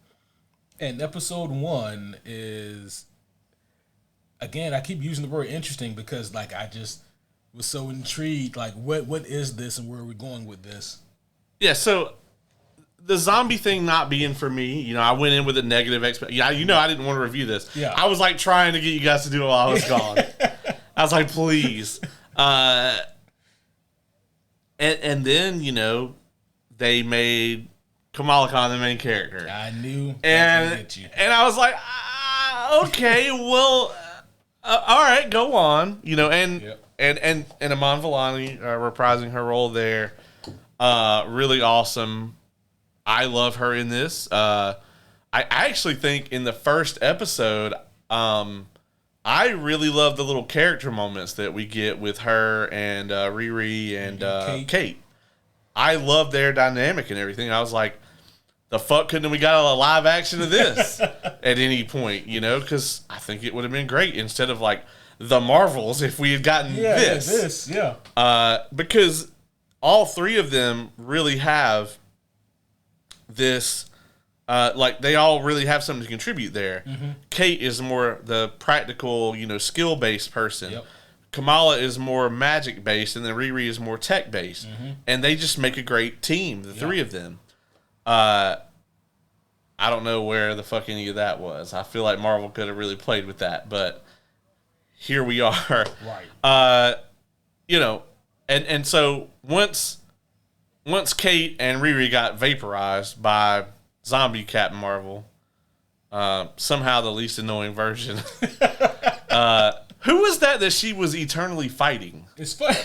episode 1 is, again, I keep using the word interesting because like I just was so intrigued, like what is this and where are we going with this? Yeah, so the zombie thing not being for me, I went in with a negative expectation. Yeah, I didn't want to review this. Yeah. I was like trying to get you guys to do it while I was gone. I was like, please. And then, they made Kamala Khan the main character. I knew. And I was like, okay, well, all right, go on. And Iman Vellani reprising her role there, really awesome. I love her in this. I actually think in the first episode, I really love the little character moments that we get with her and Riri and Kate. I love their dynamic and everything. I was like, the fuck couldn't we got a live action of this at any point, because I think it would have been great instead of like the Marvels if we had gotten this. Because all three of them really have this, they all really have something to contribute there. Mm-hmm. Kate is more the practical, skill-based person. Yep. Kamala is more magic-based, and then Riri is more tech-based. Mm-hmm. And they just make a great team, the three of them. I don't know where the fuck any of that was. I feel like Marvel could have really played with that, but here we are. Right. And so once Kate and Riri got vaporized by zombie Captain Marvel, somehow the least annoying version. Who was that she was eternally fighting? It's fun.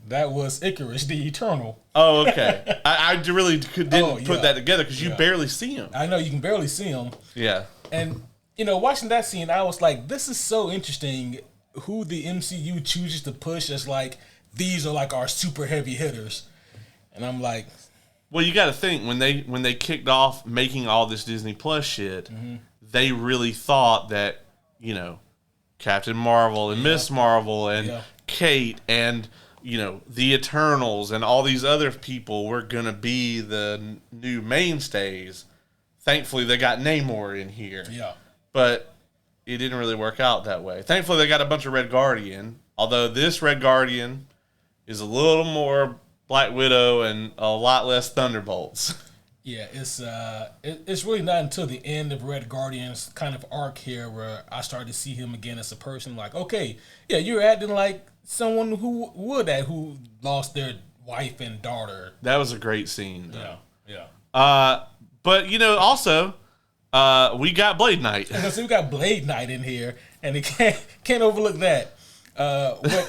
That was Icarus, the Eternal. Oh, okay. I really didn't put that together because you barely see him. I know, you can barely see him. Yeah. And, watching that scene, I was like, this is so interesting who the MCU chooses to push as like, these are like our super heavy hitters. And I'm like... Well, you got to think, when they kicked off making all this Disney Plus shit, they really thought that, Captain Marvel and Miss Marvel and Kate and... the Eternals and all these other people were going to be the new mainstays. Thankfully, they got Namor in here. Yeah. But it didn't really work out that way. Thankfully, they got a bunch of Red Guardian, although this Red Guardian is a little more Black Widow and a lot less Thunderbolts. Yeah, it's really not until the end of Red Guardian's kind of arc here where I started to see him again as a person. Like, okay, yeah, you're acting like someone who lost their wife and daughter. That was a great scene, though. Yeah. But, also, we got Blade Knight. So we got Blade Knight in here, and it can't overlook that.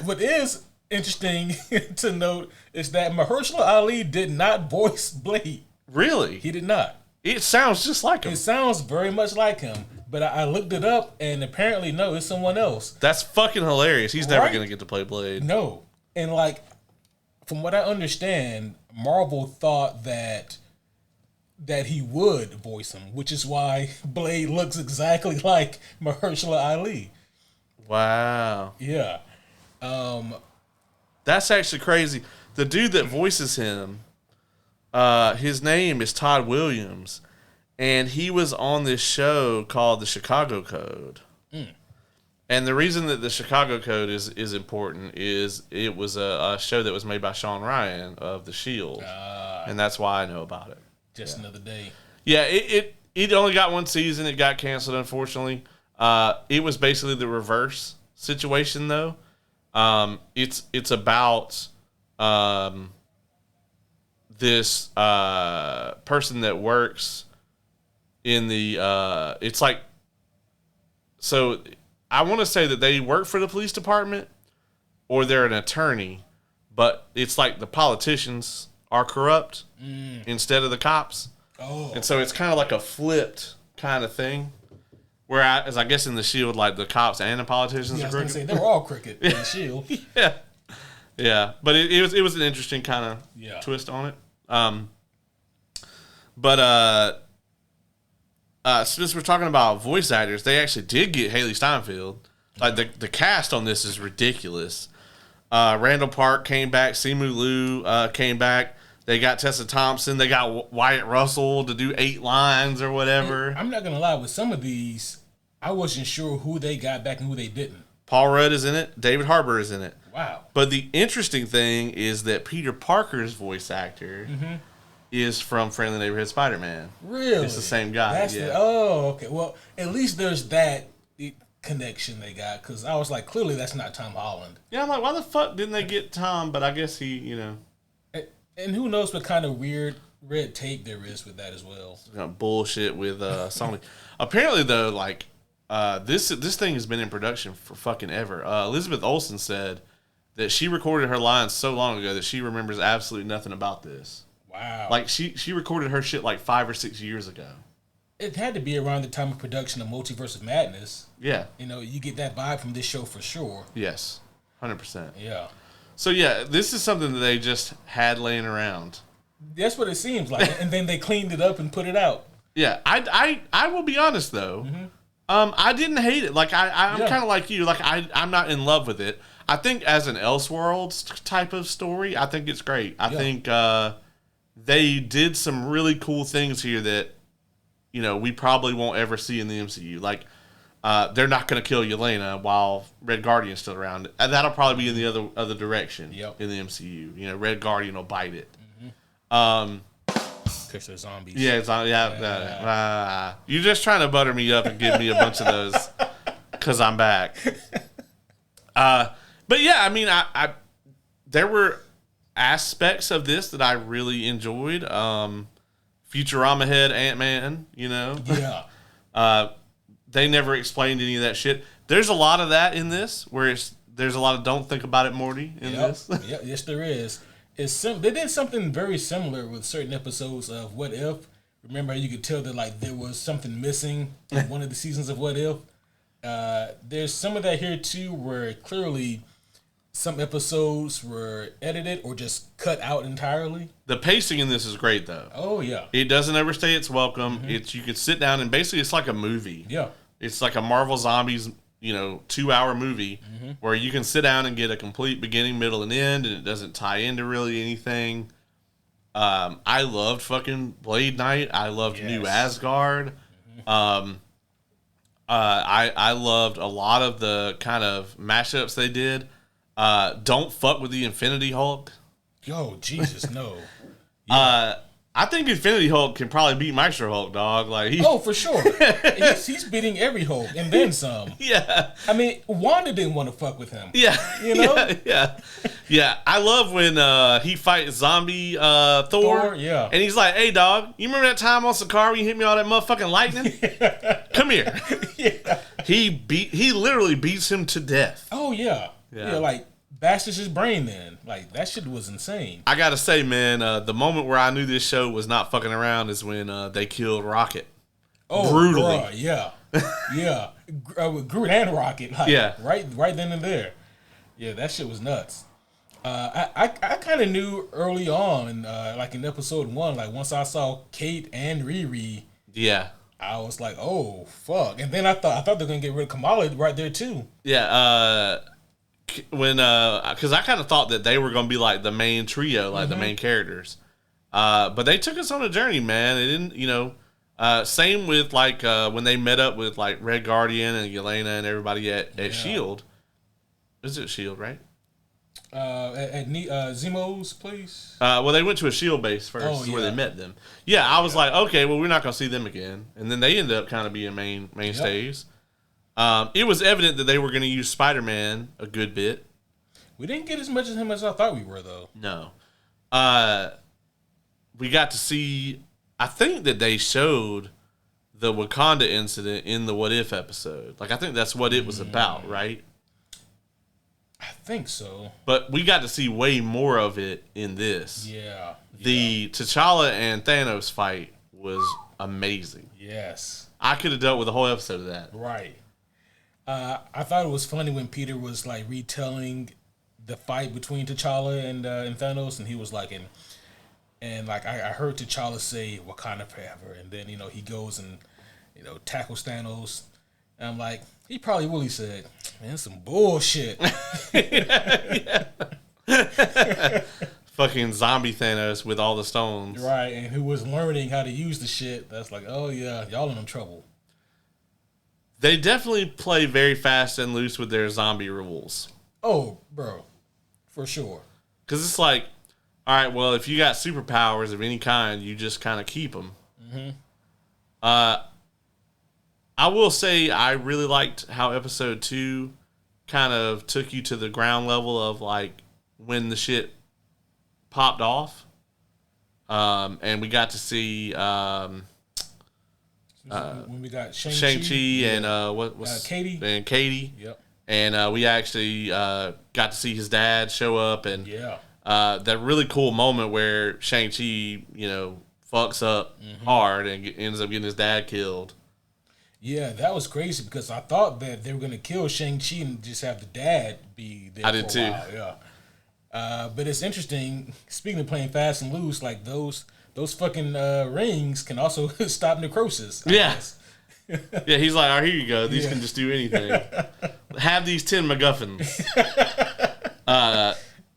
What is interesting to note is that Mahershala Ali did not voice Blade. Really? He did not. It sounds just like him. It sounds very much like him. But I looked it up, and apparently, no, it's someone else. That's fucking hilarious. He's never going to get to play Blade. No. And, from what I understand, Marvel thought that he would voice him, which is why Blade looks exactly like Mahershala Ali. Wow. Yeah. That's actually crazy. The dude that voices him, his name is Todd Williams. And he was on this show called The Chicago Code. Mm. And the reason that The Chicago Code is important is it was a show that was made by Sean Ryan of The Shield. And that's why I know about it. Just another day. Yeah, it only got one season. It got canceled, unfortunately. It was basically the reverse situation, though. It's about this person that works in the it's like, so I want to say that they work for the police department or they're an attorney, but it's like the politicians are corrupt instead of the cops. Oh. And so it's kind of like a flipped kind of thing. Whereas I guess in the Shield, like the cops and the politicians are crooked. They're all crooked in the Shield. Yeah. But it was an interesting kind of twist on it. Since we're talking about voice actors, they actually did get Haley Steinfeld. Like the cast on this is ridiculous. Randall Park came back. Simu Liu came back. They got Tessa Thompson. They got Wyatt Russell to do 8 lines or whatever. I'm not gonna lie. With some of these, I wasn't sure who they got back and who they didn't. Paul Rudd is in it. David Harbour is in it. Wow. But the interesting thing is that Peter Parker's voice actor is from Friendly Neighborhood Spider-Man. Really? It's the same guy. Okay. Well, at least there's that connection they got, because I was like, clearly that's not Tom Holland. Yeah, I'm like, why the fuck didn't they get Tom? But I guess he, And who knows what kind of weird red tape there is with that as well. Bullshit with Sony. Apparently, though, like, this thing has been in production for fucking ever. Elizabeth Olsen said that she recorded her lines so long ago that she remembers absolutely nothing about this. Wow. Like, she recorded her shit like 5 or 6 years ago. It had to be around the time of production of Multiverse of Madness. Yeah. You get that vibe from this show for sure. Yes. 100%. Yeah. So, yeah, this is something that they just had laying around. That's what it seems like. And then they cleaned it up and put it out. Yeah. I will be honest, though. Mm-hmm. I didn't hate it. Like, I'm kind of like you. Like, I'm not in love with it. I think as an Elseworlds type of story, I think it's great. I think they did some really cool things here that, we probably won't ever see in the MCU. Like, they're not going to kill Yelena while Red Guardian's still around. And that'll probably be in the other direction in the MCU. Red Guardian will bite it. Because they're zombies. Yeah, you're just trying to butter me up and give me a bunch of those because I'm back. But yeah, I mean, I there were aspects of this that I really enjoyed. Futurama head Ant-Man, Yeah. They never explained any of that shit. There's a lot of that in this, where there's a lot of don't think about it, Morty, in this. Yeah, yes, there is. They did something very similar with certain episodes of What If. Remember how you could tell that like there was something missing in one of the seasons of What If? There's some of that here too, where clearly some episodes were edited or just cut out entirely. The pacing in this is great, though. Oh yeah, it doesn't overstay its welcome. You could sit down and basically it's like a movie. Yeah, it's like a Marvel Zombies 2-hour movie where you can sit down and get a complete beginning, middle, and end, and it doesn't tie into really anything. I loved fucking Blade Knight. I loved New Asgard. I loved a lot of the kind of mashups they did. Don't fuck with the Infinity Hulk. Yo, Jesus, no. I think Infinity Hulk can probably beat Maestro Hulk, dog. Like for sure. he's beating every Hulk and then some. Yeah. I mean, Wanda didn't want to fuck with him. Yeah. Yeah. Yeah. I love when he fights zombie Thor. Yeah. And he's like, "Hey, dog, you remember that time on Sakaar when you hit me all that motherfucking lightning? Come here." Yeah. He literally beats him to death. Oh yeah. Yeah, like bashes his brain then. Like, that shit was insane. I gotta say, man, the moment where I knew this show was not fucking around is when they killed Rocket. Oh, brutally. Bruh, yeah. Yeah. With Groot and Rocket. Like, right then and there. Yeah, that shit was nuts. I kind of knew early on, like in episode 1, like once I saw Kate and Riri. Yeah. I was like, oh, fuck. And then I thought they were going to get rid of Kamala right there, too. Yeah, because I kind of thought that they were going to be like the main trio, like the main characters. But they took us on a journey, man. They didn't, same with like when they met up with like Red Guardian and Yelena and everybody at S.H.I.E.L.D. Is it S.H.I.E.L.D., right? At Zemo's place? Well, they went to a S.H.I.E.L.D. base first where they met them. Yeah, I was like, okay, well, we're not going to see them again. And then they ended up kind of being mainstays. It was evident that they were going to use Spider-Man a good bit. We didn't get as much of him as I thought we were, though. No. We got to see... I think that they showed the Wakanda incident in the What If episode. Like, I think that's what it was about, right? I think so. But we got to see way more of it in this. Yeah. The T'Challa and Thanos fight was amazing. Yes. I could have dealt with a whole episode of that. Right. I thought it was funny when Peter was like retelling the fight between T'Challa and Thanos, and he was like, and like I heard T'Challa say Wakanda forever, and then he goes and tackles Thanos, and I'm like, he probably really said, man, that's some bullshit. Fucking zombie Thanos with all the stones, right? And who was learning how to use the shit? That's like, oh yeah, y'all in trouble. They definitely play very fast and loose with their zombie rules. Oh, bro. For sure. Because it's like, all right, well, if you got superpowers of any kind, you just kind of keep them. Mm-hmm. I will say I really liked how episode 2 kind of took you to the ground level of like when the shit popped off. And we got to see when we got Shang-Chi and Katie. And Katie. Yep. And we actually got to see his dad show up, and that really cool moment where Shang-Chi, fucks up hard and ends up getting his dad killed. Yeah, that was crazy because I thought that they were going to kill Shang-Chi and just have the dad be there. I did too. While. Yeah. But it's interesting, speaking of playing fast and loose, like those fucking rings can also stop necrosis. I guess. Yeah, he's like, all right, here you go. These can just do anything. Have these 10 MacGuffins.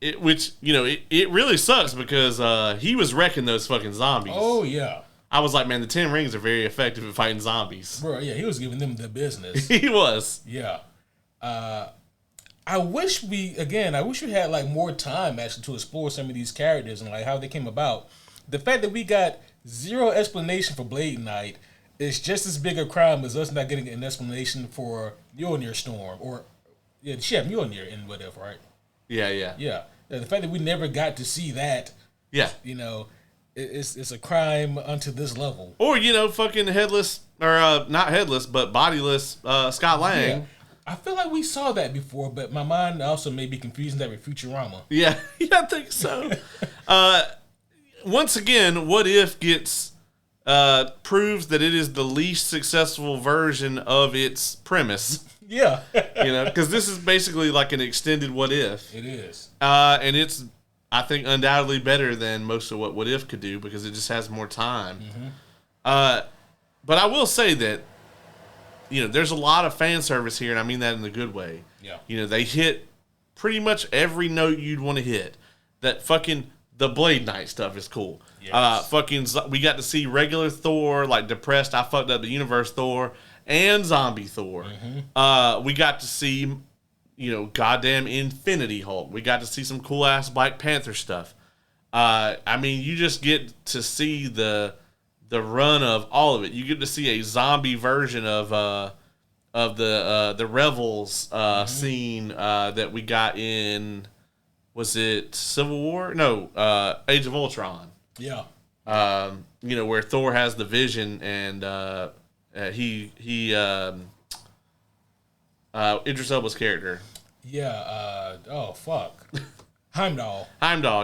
It really sucks because he was wrecking those fucking zombies. Oh, yeah. I was like, man, the 10 rings are very effective at fighting zombies. Bro, yeah, he was giving them the business. He was. Yeah. I wish we had like more time actually to explore some of these characters and like how they came about. The fact that we got zero explanation for Blade Knight is just as big a crime as us not getting an explanation for Mjolnir Storm. Or, yeah, she had Mjolnir in whatever, right? Yeah. The fact that we never got to see that, it's a crime unto this level. Or, fucking headless, or not headless, but bodiless Scott Lang. Yeah. I feel like we saw that before, but my mind also may be confusing that with Futurama. Yeah, I think so. Once again, What If gets proves that it is the least successful version of its premise. Yeah. Because this is basically like an extended What If. It is. And it's, I think, undoubtedly better than most of what If could do because it just has more time. Mm-hmm. But I will say that, there's a lot of fan service here, and I mean that in the good way. Yeah. They hit pretty much every note you'd want to hit. That fucking, the Blade Knight stuff is cool. Yes. We got to see regular Thor, like depressed, I fucked up the universe Thor, and zombie Thor. Mm-hmm. We got to see, goddamn Infinity Hulk. We got to see some cool ass Black Panther stuff. You just get to see the run of all of it. You get to see a zombie version of the Revels scene that we got in. Was it Civil War? No, Age of Ultron. Yeah. Where Thor has the vision and Idris Elba's character. Yeah. Oh fuck. Heimdall.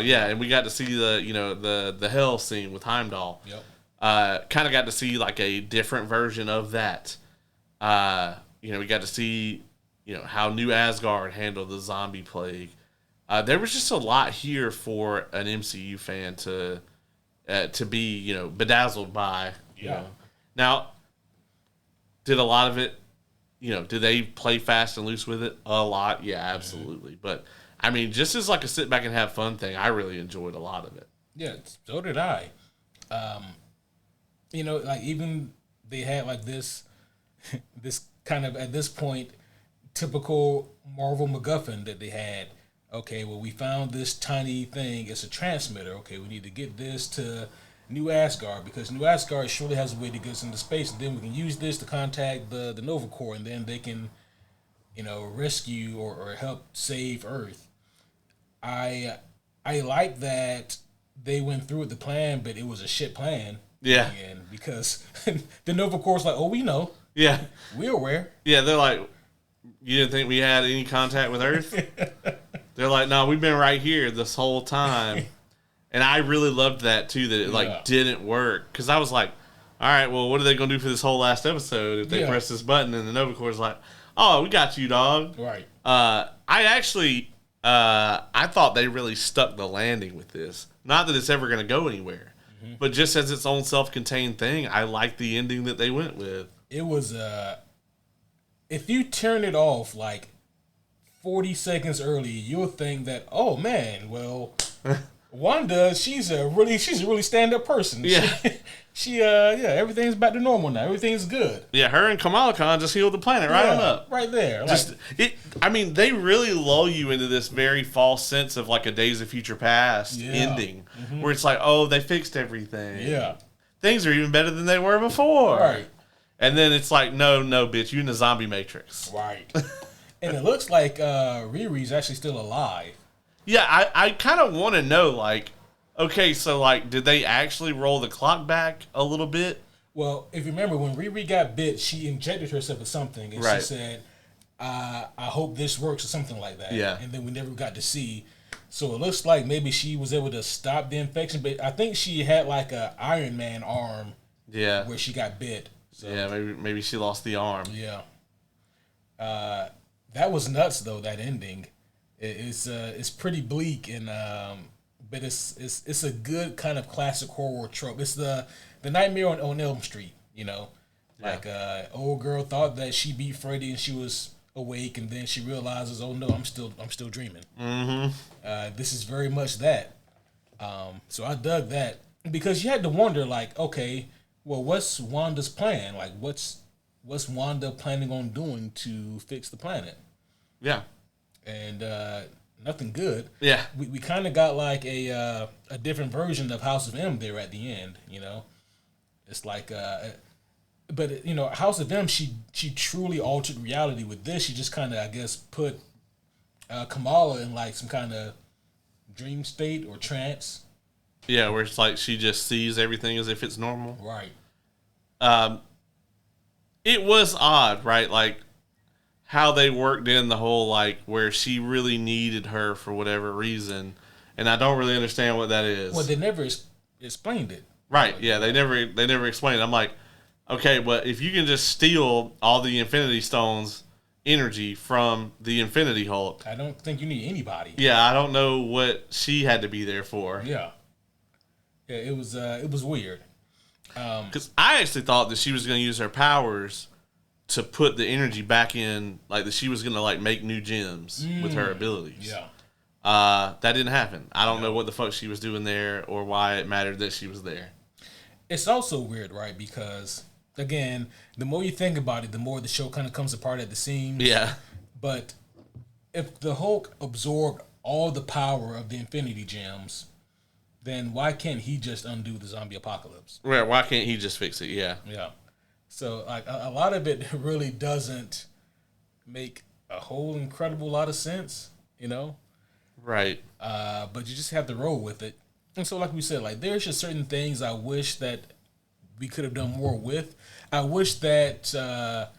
Yeah, and we got to see the hell scene with Heimdall. Yep. Kind of got to see like a different version of that. We got to see how New Asgard handled the zombie plague. There was just a lot here for an MCU fan to be, bedazzled by. Now, did a lot of it, did they play fast and loose with it? A lot, yeah, absolutely. Mm-hmm. But, just as like a sit back and have fun thing, I really enjoyed a lot of it. Yeah, so did I. Like even they had like this kind of, at this point, typical Marvel MacGuffin that they had. Okay, well, we found this tiny thing. It's a transmitter. Okay, we need to get this to New Asgard because New Asgard surely has a way to get us into space, and then we can use this to contact the Nova Corps, and then they can, rescue or help save Earth. I like that they went through with the plan, but it was a shit plan. Yeah. Again, because the Nova Corps is like, oh, we know. Yeah. We're aware. Yeah, they're like, you didn't think we had any contact with Earth? They're like, no, we've been right here this whole time. And I really loved that, too, that it, didn't work. Because I was like, all right, well, what are they going to do for this whole last episode if they press this button? And the Nova Corps is like, oh, we got you, dog. Right. I thought they really stuck the landing with this. Not that it's ever going to go anywhere. Mm-hmm. But just as its own self-contained thing, I like the ending that they went with. It was, if you turn it off, like, 40 seconds early, you'll think that, oh, man, well, Wanda, she's a really stand-up person. Yeah. Everything's back to normal now. Everything's good. Yeah, her and Kamala Khan just healed the planet right on up. Right there. They really lull you into this very false sense of like a Days of Future Past ending, where it's like, oh, they fixed everything. Yeah. Things are even better than they were before. Right. And then it's like, no, bitch, you in the zombie matrix. Right. And it looks like Riri's actually still alive. Yeah, I kind of want to know, like, okay, so, like, did they actually roll the clock back a little bit? Well, if you remember, when Riri got bit, she injected herself with something, and she said, I hope this works, or something like that. Yeah. And then we never got to see. So it looks like maybe she was able to stop the infection, but I think she had, like, a Iron Man arm where she got bit. So, yeah, maybe she lost the arm. Yeah. That was nuts, though, that ending. It's pretty bleak, and but it's a good kind of classic horror trope. It's the Nightmare on Elm Street, you know, like old girl thought that she beat Freddy and she was awake, and then she realizes, oh no, I'm still dreaming. Mm-hmm. This is very much that. So I dug that because you had to wonder, like, okay, well, what's Wanda's plan? Like, what's Wanda planning on doing to fix the planet? Yeah. And nothing good. Yeah. We kind of got like a different version of House of M there at the end, you know. It's like but you know, House of M, she truly altered reality. With this, she just kind of, I guess, put Kamala in like some kind of dream state or trance. Yeah, where it's like she just sees everything as if it's normal. Right. It was odd, right? Like how they worked in the whole, like, where she really needed her for whatever reason, and I don't really understand what that is. Well, they never explained it. Right? Yeah, they never explained it. I'm like, okay, but if you can just steal all the Infinity Stones energy from the Infinity Hulk, I don't think you need anybody. Yeah, I don't know what she had to be there for. Yeah, it was weird. Because I actually thought that she was going to use her powers to put the energy back in, like that she was going to like make new gems with her abilities. Yeah. That didn't happen. I don't know what the fuck she was doing there or why it mattered that she was there. It's also weird, right? Because, again, the more you think about it, the more the show kind of comes apart at the seams. Yeah. But if the Hulk absorbed all the power of the Infinity Gems, then why can't he just undo the zombie apocalypse? Right, why can't he just fix it? Yeah. Yeah. So, like, a lot of it really doesn't make a whole incredible lot of sense, you know? Right. But you just have to roll with it. And so, like we said, like, there's just certain things I wish that we could have done more with. I wish that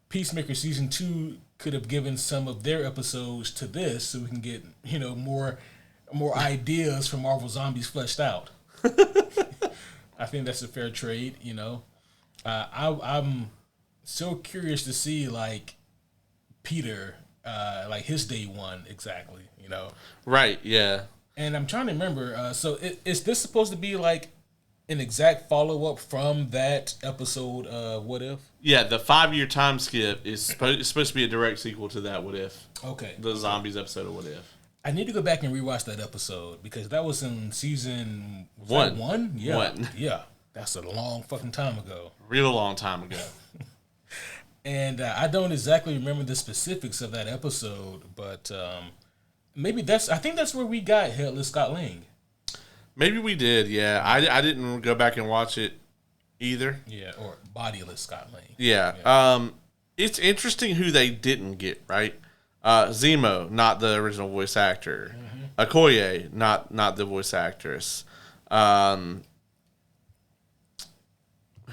Peacemaker Season 2 could have given some of their episodes to this so we can get, you know, more ideas from Marvel Zombies fleshed out. I think that's a fair trade, you know. I'm so curious to see, like, Peter, like, his day one exactly, you know. Right, yeah. And I'm trying to remember, so is this supposed to be, like, an exact follow-up from that episode, What If? Yeah, the 5-year time skip is supposed to be a direct sequel to that What If. Okay. The Zombies episode of What If. I need to go back and rewatch that episode because that was in season... One. One? Yeah. One. Yeah. That's a long fucking time ago. Real long time ago. And I don't exactly remember the specifics of that episode, but maybe I think that's where we got Headless Scott Lang. Maybe we did, yeah. I didn't go back and watch it either. Yeah, or Bodiless Scott Lang. Yeah. It's interesting who they didn't get, right? Zemo, not the original voice actor. Mm-hmm. Okoye, not the voice actress.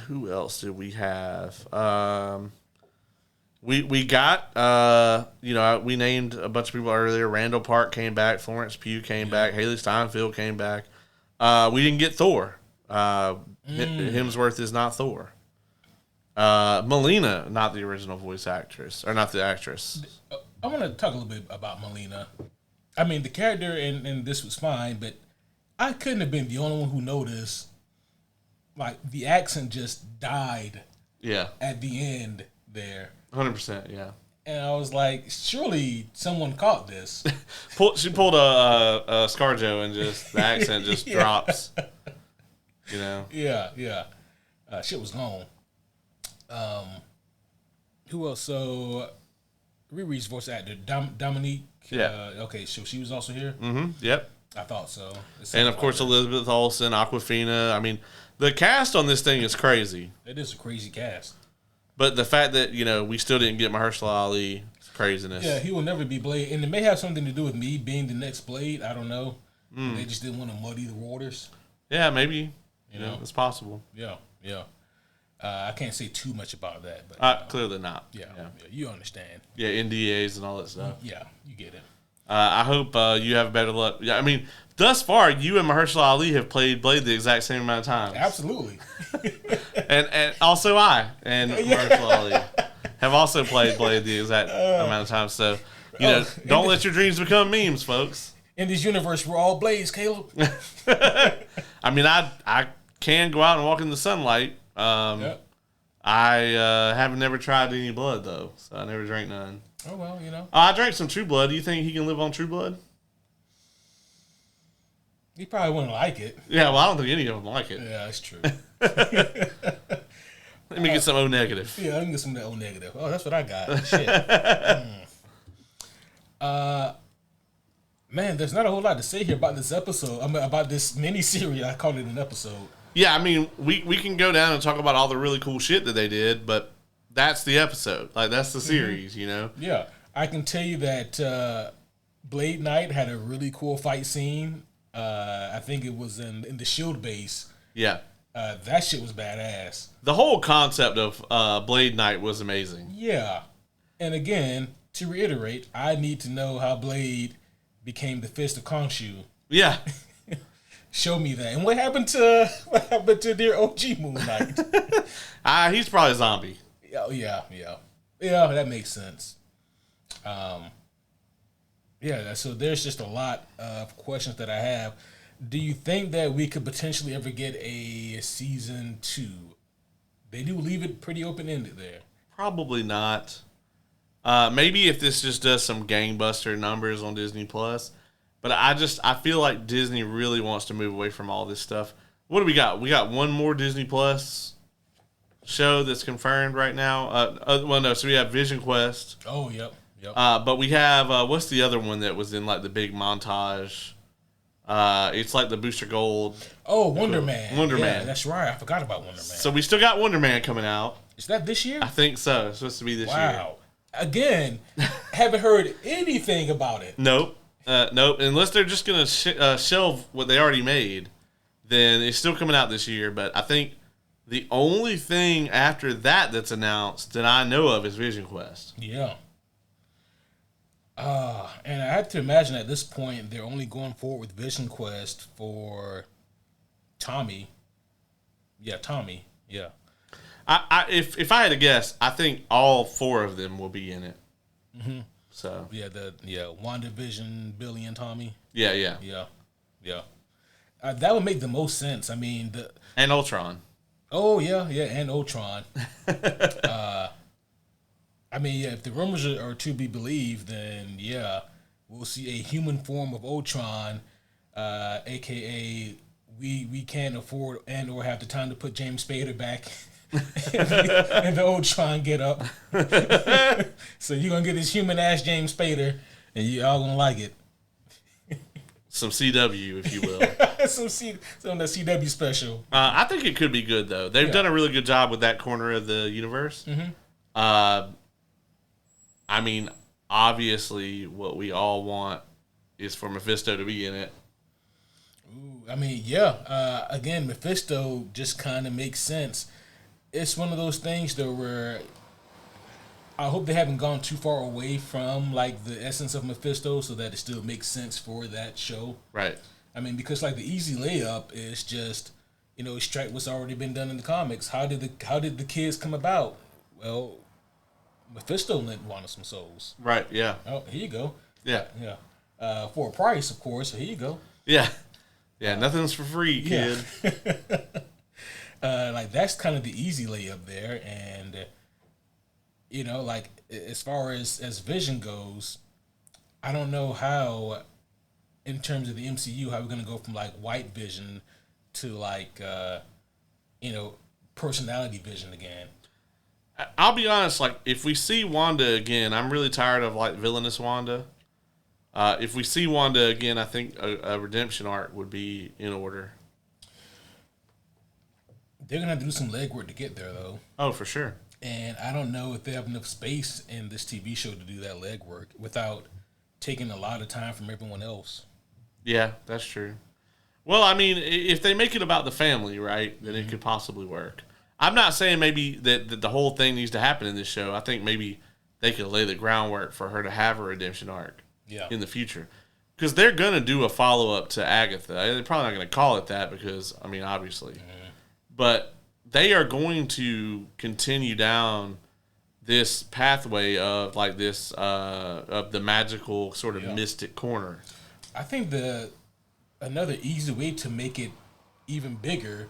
Who else did we have? We got, we named a bunch of people earlier. Randall Park came back. Florence Pugh came back. Haley Steinfeld came back. We didn't get Thor. Hemsworth is not Thor. Melina, not the original voice actress, or not the actress. I want to talk a little bit about Melina. I mean, the character in this was fine, but I couldn't have been the only one who noticed. Like, the accent just died. Yeah. At the end there. 100%, yeah. And I was like, surely someone caught this. She pulled a ScarJo and just the accent just drops. You know. Yeah. Shit was gone. Who else? So Riri's voice actor Dominique. Yeah. Okay, so she was also here. Mm-hmm. Yep. I thought so. And of course Elizabeth Olsen, Awkwafina. I mean, the cast on this thing is crazy. It is a crazy cast. But the fact that, we still didn't get Mahershala Ali is craziness. Yeah, he will never be Blade. And it may have something to do with me being the next Blade. I don't know. They just didn't want to muddy the waters. Yeah, maybe. It's possible. Yeah. I can't say too much about that. But clearly not. Yeah, you understand. Yeah, NDAs and all that stuff. Yeah, you get it. I hope you have better luck. Yeah, I mean, thus far, you and Mahershala Ali have played Blade the exact same amount of times. Absolutely. and also I and Mahershala Ali have also played Blade the exact amount of times. So, don't let your dreams become memes, folks. In this universe, we're all Blades, Caleb. I mean, I can go out and walk in the sunlight. Yep. I have never tried any blood, though, so I never drank none. Oh, well, I drank some True Blood. Do you think he can live on True Blood? He probably wouldn't like it. Yeah, well, I don't think any of them like it. Yeah, that's true. Let me get some O negative. Yeah, I can get some of that O negative. Oh, that's what I got. Shit. Man, there's not a whole lot to say here about this episode. I mean, about this mini-series. I called it an episode. Yeah, I mean, we can go down and talk about all the really cool shit that they did, but that's the episode. Like, that's the series, Yeah. I can tell you that Blade Knight had a really cool fight scene. I think it was in the Shield base. Yeah. That shit was badass. The whole concept of Blade Knight was amazing. Yeah. And again, to reiterate, I need to know how Blade became the Fist of Khonshu. Yeah. Show me that. And what happened to their OG Moon Knight? He's probably a zombie. Oh, yeah, that makes sense. So there's just a lot of questions that I have. Do you think that we could potentially ever get a season 2? They do leave it pretty open-ended there. Probably not. Maybe if this just does some gangbuster numbers on Disney Plus. But I feel like Disney really wants to move away from all this stuff. What do we got? We got one more Disney Plus show that's confirmed right now. So we have Vision Quest. Oh, yep. But we have, what's the other one that was in like the big montage? It's like the Booster Gold. Oh, Wonder Man. Wonder Man. Yeah, that's right. I forgot about Wonder Man. So we still got Wonder Man coming out. Is that this year? I think so. It's supposed to be this year. Wow. Again, haven't heard anything about it. Nope. Nope. Unless they're just going to shelve what they already made, then it's still coming out this year. But I think the only thing after that's announced that I know of is Vision Quest. Yeah. And I have to imagine at this point they're only going forward with Vision Quest for Tommy. Yeah, Tommy. Yeah. If I had to guess, I think all 4 of them will be in it. Mm-hmm. So WandaVision, Billy and Tommy. Yeah. That would make the most sense. I mean, and Ultron. Oh yeah, and Ultron. I mean, if the rumors are to be believed, then we'll see a human form of Ultron, aka we can't afford and or have the time to put James Spader back in the Ultron get up. So you're gonna get this human ass James Spader, and you all gonna like it. Some CW, if you will. some the CW special. I think it could be good though. They've done a really good job with that corner of the universe. Mm-hmm. I mean, obviously, what we all want is for Mephisto to be in it. Ooh, I mean, again, Mephisto just kind of makes sense. It's one of those things though where I hope they haven't gone too far away from like the essence of Mephisto, so that it still makes sense for that show. Right. I mean, because like the easy layup is just extract what's already been done in the comics. How did the kids come about? Well, Mephisto lent one of some souls. Right. Yeah. Oh, here you go. Yeah. Yeah. For a price, of course. So here you go. Yeah. Yeah. Nothing's for free, kid. Like that's kind of the easy layup there, and like as far as Vision goes, I don't know how, in terms of the MCU, how we're gonna go from like white Vision to like personality Vision again. I'll be honest, like, if we see Wanda again, I'm really tired of, like, villainous Wanda. If we see Wanda again, I think a redemption arc would be in order. They're going to have to do some legwork to get there, though. Oh, for sure. And I don't know if they have enough space in this TV show to do that legwork without taking a lot of time from everyone else. Yeah, that's true. Well, I mean, if they make it about the family, right, then it could possibly work. I'm not saying maybe that the whole thing needs to happen in this show. I think maybe they could lay the groundwork for her to have a redemption arc in the future. Because they're going to do a follow-up to Agatha. They're probably not going to call it that because, I mean, obviously. Mm-hmm. But they are going to continue down this pathway of, like, this, of the magical sort of mystic corner. I think another easy way to make it even bigger,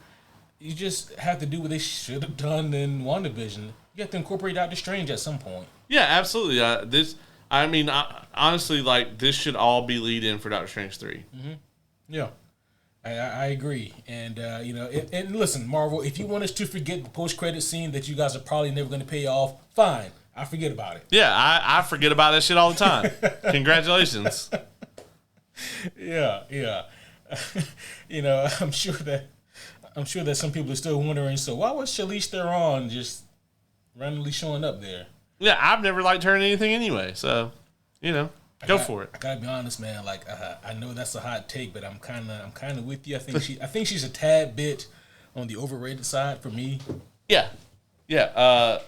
you just have to do what they should have done in WandaVision. You have to incorporate Doctor Strange at some point. Yeah, absolutely. Honestly, like, this should all be lead in for Doctor Strange 3. Mm-hmm. Yeah, I agree. And, and listen, Marvel, if you want us to forget the post-credit scene that you guys are probably never going to pay off, fine. I forget about it. Yeah, I forget about that shit all the time. Congratulations. Yeah. I'm sure that some people are still wondering, so why was Charlize Theron just randomly showing up there? Yeah, I've never liked her in anything anyway, so, go for it. I gotta be honest, man. Like, I know that's a hot take, but I'm kind of with you. I think she's a tad bit on the overrated side for me. Yeah.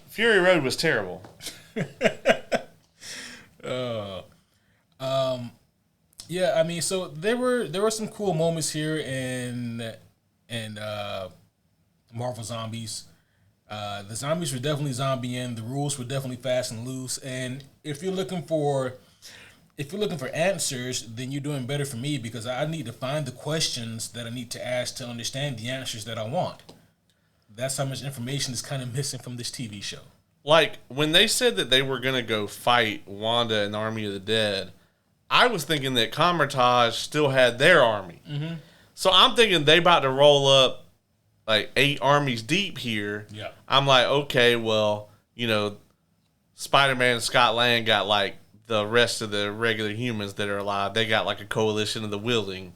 Fury Road was terrible. Yeah, I mean, so there were some cool moments here in Marvel Zombies. The zombies were definitely zombieing. The rules were definitely fast and loose. And if you're looking for answers, then you're doing better for me because I need to find the questions that I need to ask to understand the answers that I want. That's how much information is kind of missing from this TV show. Like, when they said that they were going to go fight Wanda and the Army of the Dead, I was thinking that Kamar-Taj still had their army. Mm-hmm. So I'm thinking they about to roll up like 8 armies deep here. Yeah. I'm like, okay, well, Spider-Man and Scott Lang got like the rest of the regular humans that are alive. They got like a coalition of the willing.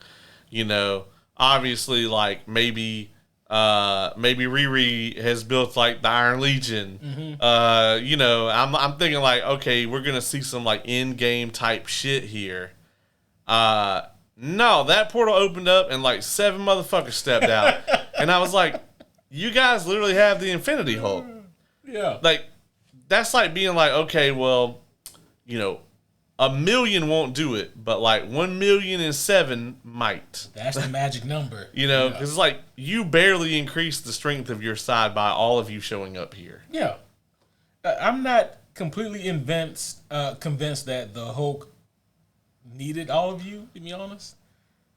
Obviously, like maybe Riri has built like the Iron Legion. Mm-hmm. I'm thinking like, okay, we're gonna see some like end game type shit here. No, that portal opened up and like 7 motherfuckers stepped out, and I was like, you guys literally have the Infinity Hulk. Yeah, like that's like being like, okay, well, 1 million won't do it, but like 1,000,007 might. That's the magic number. Because it's like you barely increase the strength of your side by all of you showing up here. Yeah. I'm not completely convinced that the Hulk needed all of you, to be honest.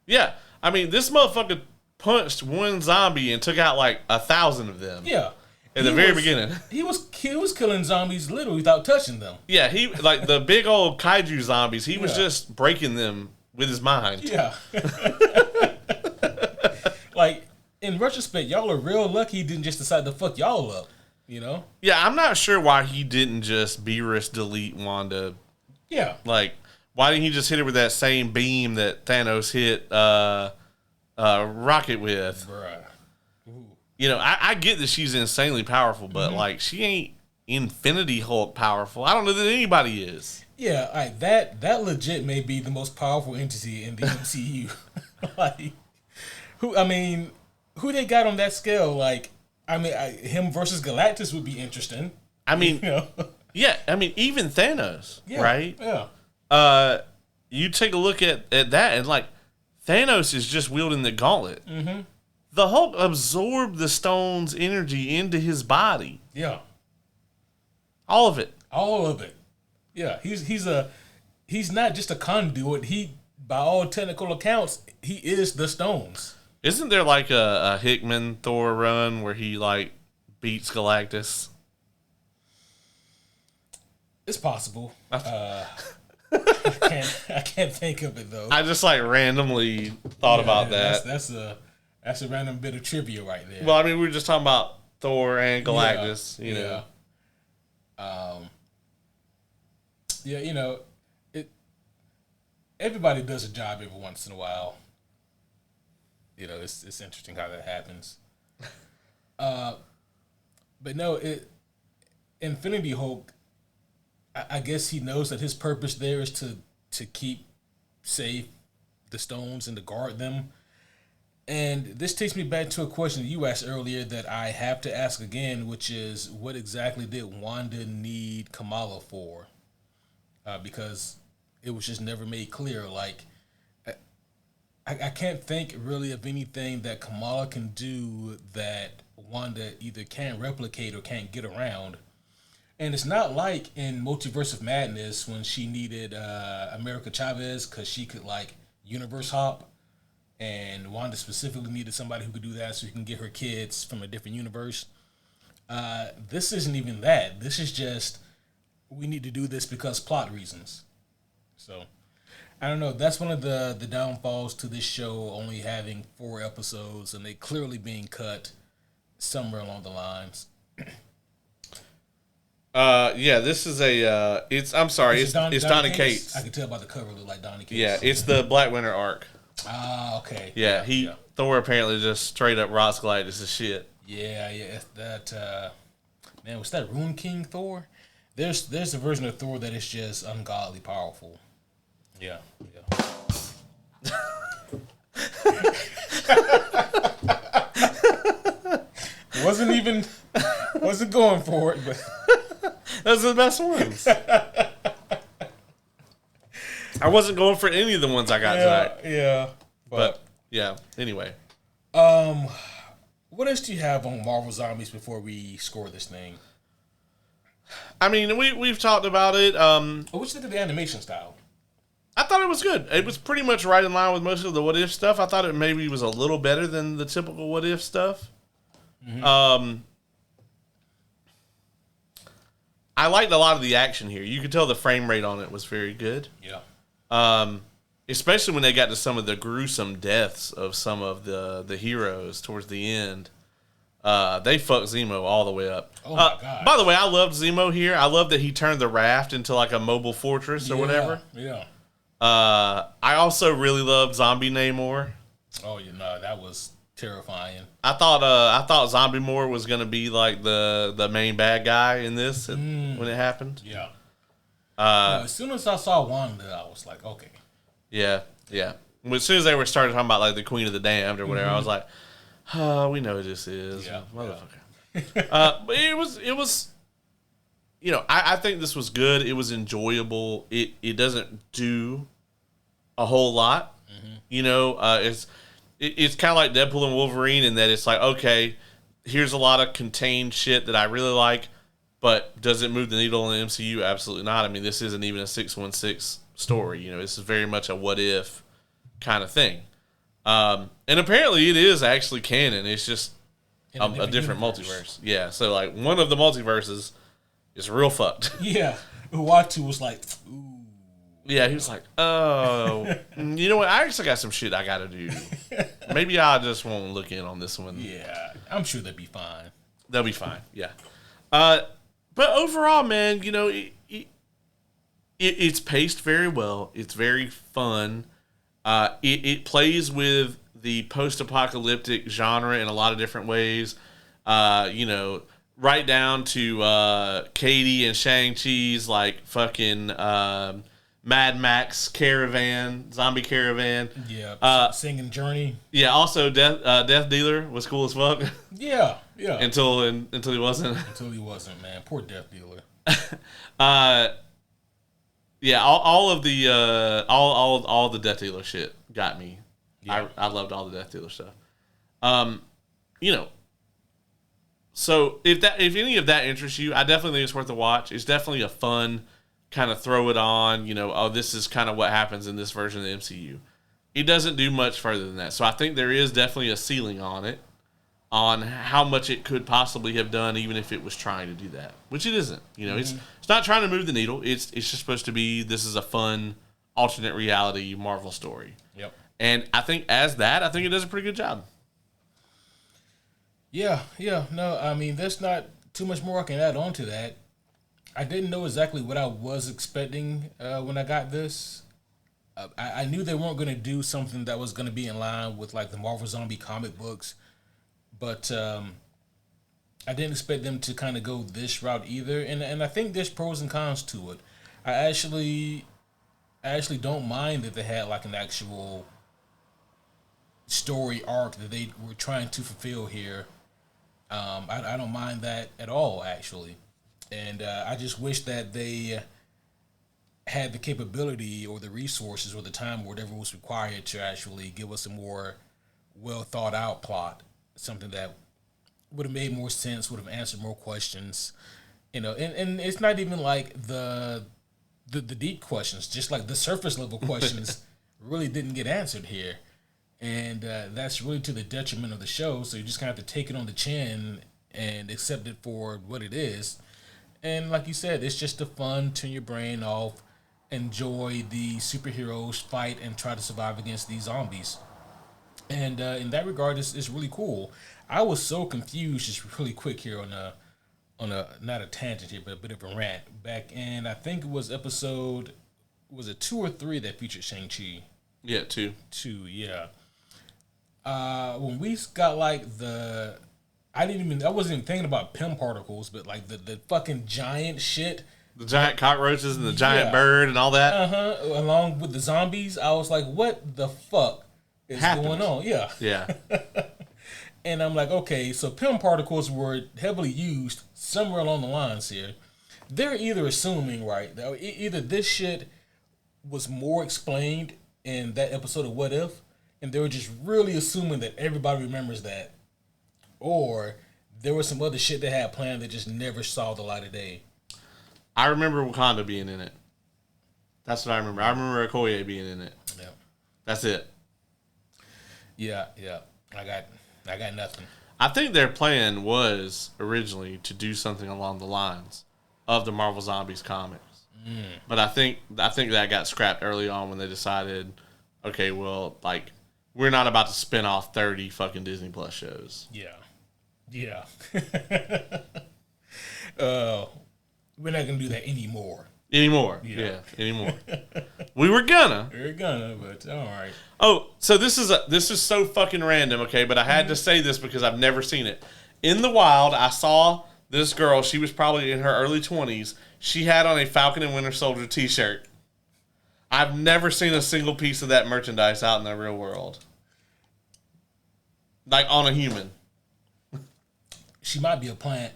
Yeah. I mean, this motherfucker punched one zombie and took out like 1,000 of them. Yeah. At the very beginning. He was killing zombies literally without touching them. Yeah, he like the big old kaiju zombies, he was just breaking them with his mind. Yeah. Like, in retrospect, y'all are real lucky he didn't just decide to fuck y'all up, Yeah, I'm not sure why he didn't just Beerus delete Wanda. Yeah. Like, why didn't he just hit her with that same beam that Thanos hit Rocket with? Bruh. I get that she's insanely powerful, but like she ain't Infinity Hulk powerful. I don't know that anybody is. Yeah, all right, that legit may be the most powerful entity in the MCU. Like, who they got on that scale? Like, him versus Galactus would be interesting. Yeah, even Thanos, right? Yeah. You take a look at that, and like Thanos is just wielding the gauntlet. Mm-hmm. The Hulk absorbed the stone's energy into his body. Yeah. All of it. All of it. Yeah. He's not just a conduit. He, by all technical accounts, he is the stones. Isn't there like a Hickman Thor run where he like beats Galactus? It's possible. I can't think of it though. I just like randomly thought about that. That's a random bit of trivia right there. Well, I mean, we were just talking about Thor and Galactus. You know. Yeah, you know, everybody does a job every once in a while. You know, it's interesting how that happens. But no, Infinity Hulk, I guess he knows that his purpose there is to keep safe the stones and to guard them. And this takes me back to a question that you asked earlier that I have to ask again, which is, what exactly did Wanda need Kamala for? Because it was just never made clear. Like, I can't think really of anything that Kamala can do that Wanda either can't replicate or can't get around. And it's not like in Multiverse of Madness when she needed America Chavez because she could, like, universe hop. And Wanda specifically needed somebody who could do that so she can get her kids from a different universe. This isn't even that. This is just, we need to do this because plot reasons. So, I don't know. That's one of the downfalls to this show only having 4 episodes and they clearly being cut somewhere along the lines. Yeah, this is a. I'm sorry. It's Donny Cates. I can tell by the cover, it looked like Donny Cates. Yeah, it's the Black Winter arc. Ah, okay. Yeah, Thor apparently just straight up rocks Galactus' shit. Yeah. That man, was that Rune King Thor? There's a version of Thor that is just ungodly powerful. Yeah. wasn't going for it, but those are the best ones. I wasn't going for any of the ones I got tonight. Yeah. But yeah. Anyway. What else do you have on Marvel Zombies before we score this thing? I mean, we've talked about it. What you think of the animation style? I thought it was good. It was pretty much right in line with most of the What If stuff. I thought it maybe was a little better than the typical What If stuff. Mm-hmm. I liked a lot of the action here. You could tell the frame rate on it was very good. Yeah. Especially when they got to some of the gruesome deaths of some of the heroes towards the end. They fucked Zemo all the way up. Oh my God. By the way, I loved Zemo here. I love that he turned the raft into like a mobile fortress or whatever. Yeah. I also really loved Zombie Namor. Oh, that was terrifying. I thought Zombie Namor was gonna be like the main bad guy in this when it happened. Yeah. As soon as I saw Wanda, I was like, okay. Yeah. As soon as they were started talking about like the Queen of the Damned or whatever, I was like, we know who this is, motherfucker. But it was. I think this was good. It was enjoyable. It doesn't do a whole lot. Mm-hmm. It's kind of like Deadpool and Wolverine in that it's like, okay, here's a lot of contained shit that I really like, but does it move the needle in the MCU? Absolutely not. I mean, this isn't even a 616 story. This is very much a what if kind of thing. And apparently it is actually canon. It's just a different multiverse. Yeah. So like one of the multiverses is real fucked. Yeah. Uatu was like, ooh. Yeah, he was like, oh, you know what? I actually got some shit I got to do. Maybe I just won't look in on this one. Yeah, I'm sure they'll be fine. They'll be fine, yeah. But overall, man, it's paced very well. It's very fun. It plays with the post-apocalyptic genre in a lot of different ways. Right down to Katie and Shang-Chi's like fucking Mad Max caravan, zombie caravan. Yeah, singing Journey. Yeah, also Death Dealer was cool as fuck. Yeah. Until he wasn't. Until he wasn't, man. Poor Death Dealer. Yeah, all of the all the Death Dealer shit got me. Yeah. I loved all the Death Dealer stuff. So if any of that interests you, I definitely think it's worth a watch. It's definitely a fun kind of throw it on, this is kind of what happens in this version of the MCU. It doesn't do much further than that. So I think there is definitely a ceiling on it. on how much it could possibly have done, even if it was trying to do that, which it isn't. You know, it's not trying to move the needle. It's just supposed to be, this is a fun alternate reality Marvel story. Yep. And I think I think it does a pretty good job. Yeah. No, I mean, there's not too much more I can add on to that. I didn't know exactly what I was expecting when I got this. I knew they weren't going to do something that was going to be in line with like the Marvel Zombie comic books, but I didn't expect them to kind of go this route either. And I think there's pros and cons to it. I actually don't mind that they had like an actual story arc that they were trying to fulfill here. I don't mind that at all, actually. And I just wish that they had the capability or the resources or the time or whatever was required to actually give us a more well thought out plot, something that would have made more sense, would have answered more questions, you know. And it's not even like the deep questions, just like the surface level questions really didn't get answered here, and that's really to the detriment of the show. So you just kind of have to take it on the chin and accept it for what it is. And like you said, it's just a fun, turn your brain off, enjoy the superheroes fight and try to survive against these zombies. And in that regard, it's really cool. I was so confused, just really quick here on a not a tangent here, but a bit of a rant. Back in, I think it was episode, was it 2 or 3 that featured Shang-Chi? Yeah, 2. 2, yeah. When we got like I wasn't even thinking about Pym particles, but like the fucking giant shit. The giant cockroaches and the giant bird and all that. Along with the zombies, I was like, what the fuck is going on? Yeah. And I'm like, okay, so Pym particles were heavily used somewhere along the lines here. They're either assuming, right, that either this shit was more explained in that episode of What If, and they were just really assuming that everybody remembers that, or there was some other shit they had planned that just never saw the light of day. I remember Wakanda being in it. That's what I remember. I remember Okoye being in it. Yeah. That's it. Yeah. I got nothing. I think their plan was originally to do something along the lines of the Marvel Zombies comics. But I think that got scrapped early on when they decided, okay, well, like, we're not about to spin off 30 fucking Disney Plus shows. Yeah. We're not gonna do that anymore. Yeah, anymore. We were gonna, but all right. Oh, so this is so fucking random, okay? But I had to say this because I've never seen it. In the wild, I saw this girl. She was probably in her early 20s. She had on a Falcon and Winter Soldier t-shirt. I've never seen a single piece of that merchandise out in the real world. Like on a human. She might be a plant.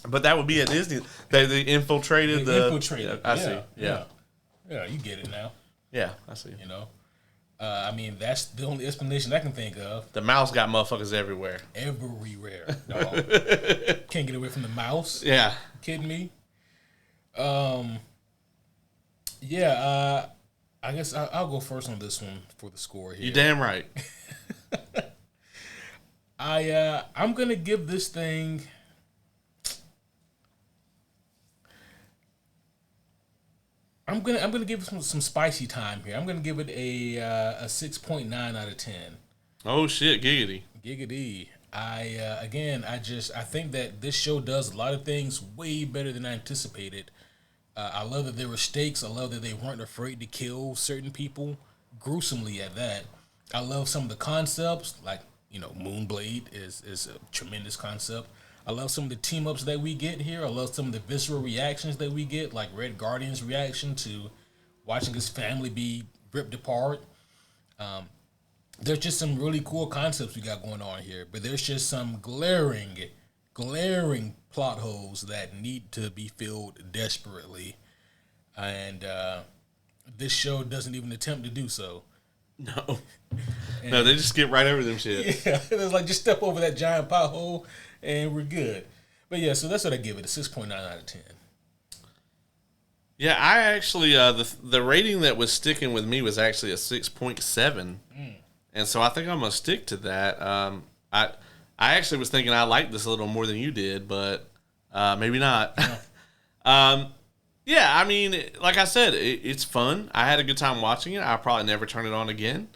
But that would be at Disney. They infiltrated the... Infiltrated. I see. Yeah, you get it now. Yeah, I see. You know? I mean, that's the only explanation I can think of. The mouse got motherfuckers everywhere. Everywhere, dog. Can't get away from the mouse. Yeah. You kidding me? I guess I'll go first on this one for the score here. You damn right. I'm gonna give this thing... I'm gonna give it some spicy time here. I'm gonna give it a 6.9 out of 10. Oh shit, giggity. I think that this show does a lot of things way better than I anticipated. I love that there were stakes. I love that they weren't afraid to kill certain people, gruesomely at that. I love some of the concepts, like, you know, Moonblade is a tremendous concept. I love some of the team-ups that we get here. I love some of the visceral reactions that we get, like Red Guardian's reaction to watching his family be ripped apart. There's just some really cool concepts we got going on here, but there's just some glaring plot holes that need to be filled desperately. And this show doesn't even attempt to do so. No. No, they just skip right over them shit. Yeah, it's like, just step over that giant pothole and we're good. But yeah, so that's what I give it, a 6.9 out of 10. Yeah, I actually, the rating that was sticking with me was actually a 6.7. And so I think I'm gonna stick to that. I actually was thinking I liked this a little more than you did, but maybe not. Yeah, I mean, like I said, it's fun. I had a good time watching it. I'll probably never turn it on again.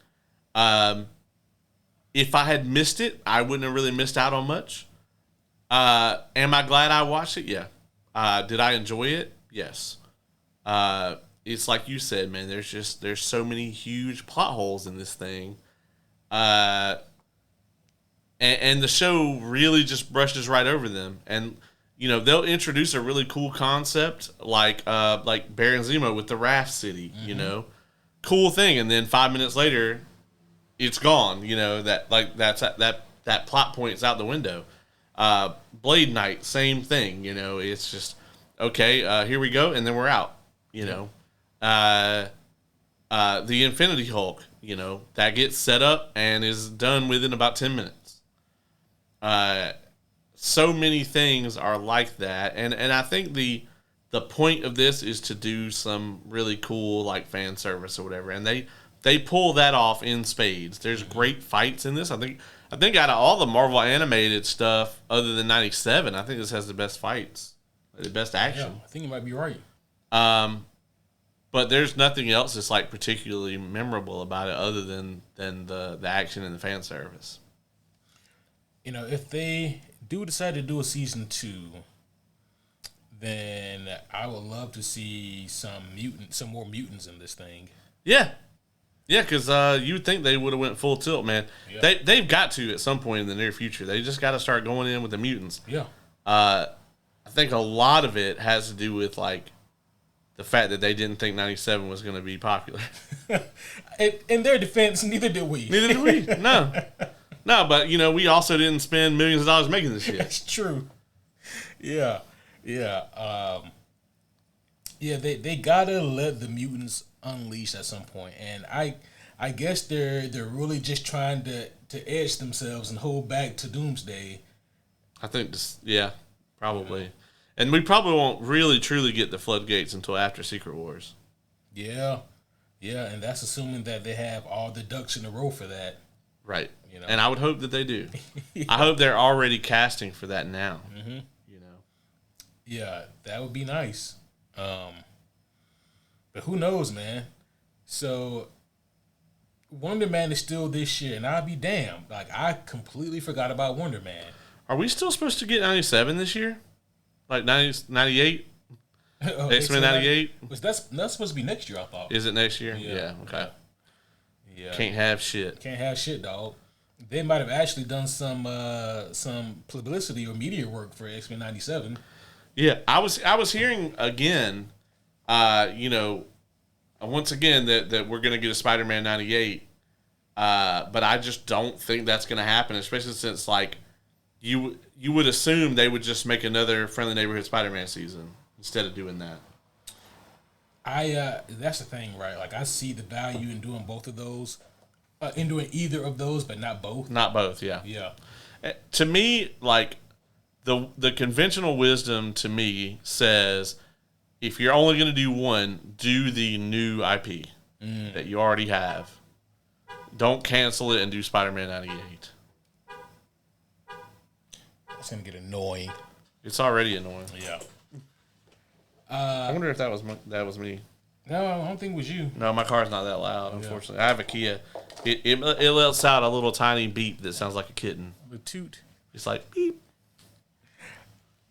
If I had missed it, I wouldn't have really missed out on much. Am I glad I watched it? Yeah. Did I enjoy it? Yes. It's like you said, man. There's so many huge plot holes in this thing, and the show really just brushes right over them. And they'll introduce a really cool concept like Baron Zemo with the Raft City. Mm-hmm. Cool thing, and then 5 minutes later, it's gone. That plot point's out the window. Blade Knight, same thing. It's just okay. Here we go, and then we're out. The Infinity Hulk. That gets set up and is done within about 10 minutes. So many things are like that, and I think the point of this is to do some really cool like fan service or whatever, and they pull that off in spades. There's great fights in this. I think out of all the Marvel animated stuff, other than '97, I think this has the best fights, the best action. Yeah, I think you might be right. But there's nothing else that's like particularly memorable about it, other than the action and the fan service. If they do decide to do a season 2, then I would love to see some more mutants in this thing. Yeah, because you'd think they would have went full tilt, man. Yeah. They've got to at some point in the near future. They just got to start going in with the mutants. Yeah. I think a lot of it has to do with like the fact that they didn't think '97 was going to be popular. In their defense, neither did we. No, but we also didn't spend millions of dollars making this shit. That's true. Yeah. They gotta let the mutants unleash at some point, and I guess they're really just trying to edge themselves and hold back to Doomsday. I think probably, and we probably won't really truly get the floodgates until after Secret Wars. Yeah, and that's assuming that they have all the ducks in a row for that. Right. And I would hope that they do. Yeah. I hope they're already casting for that now. Mm-hmm. Yeah, that would be nice. But who knows, man? So Wonder Man is still this year, and I'll be damned. Like, I completely forgot about Wonder Man. Are we still supposed to get 97 this year? Like 98? X-Men 98? That's supposed to be next year, I thought. Is it next year? Yeah. Okay. Yeah. Can't have shit, dog. They might have actually done some publicity or media work for X-Men 97. Yeah, I was hearing again, once again that we're gonna get a Spider-Man 98, but I just don't think that's gonna happen, especially since like you would assume they would just make another Friendly Neighborhood Spider-Man season instead of doing that. That's the thing, right? Like, I see the value in doing both of those, in doing either of those, but not both. Not both, yeah. Yeah. To me, like the conventional wisdom to me says, if you're only going to do one, do the new IP that you already have. Don't cancel it and do Spider-Man 98. That's going to get annoying. It's already annoying. Yeah. I wonder if that was me. No, I don't think it was you. No, my car's not that loud, unfortunately. Yeah. I have a Kia. It lets out a little tiny beep that sounds like a kitten. The toot. It's like beep.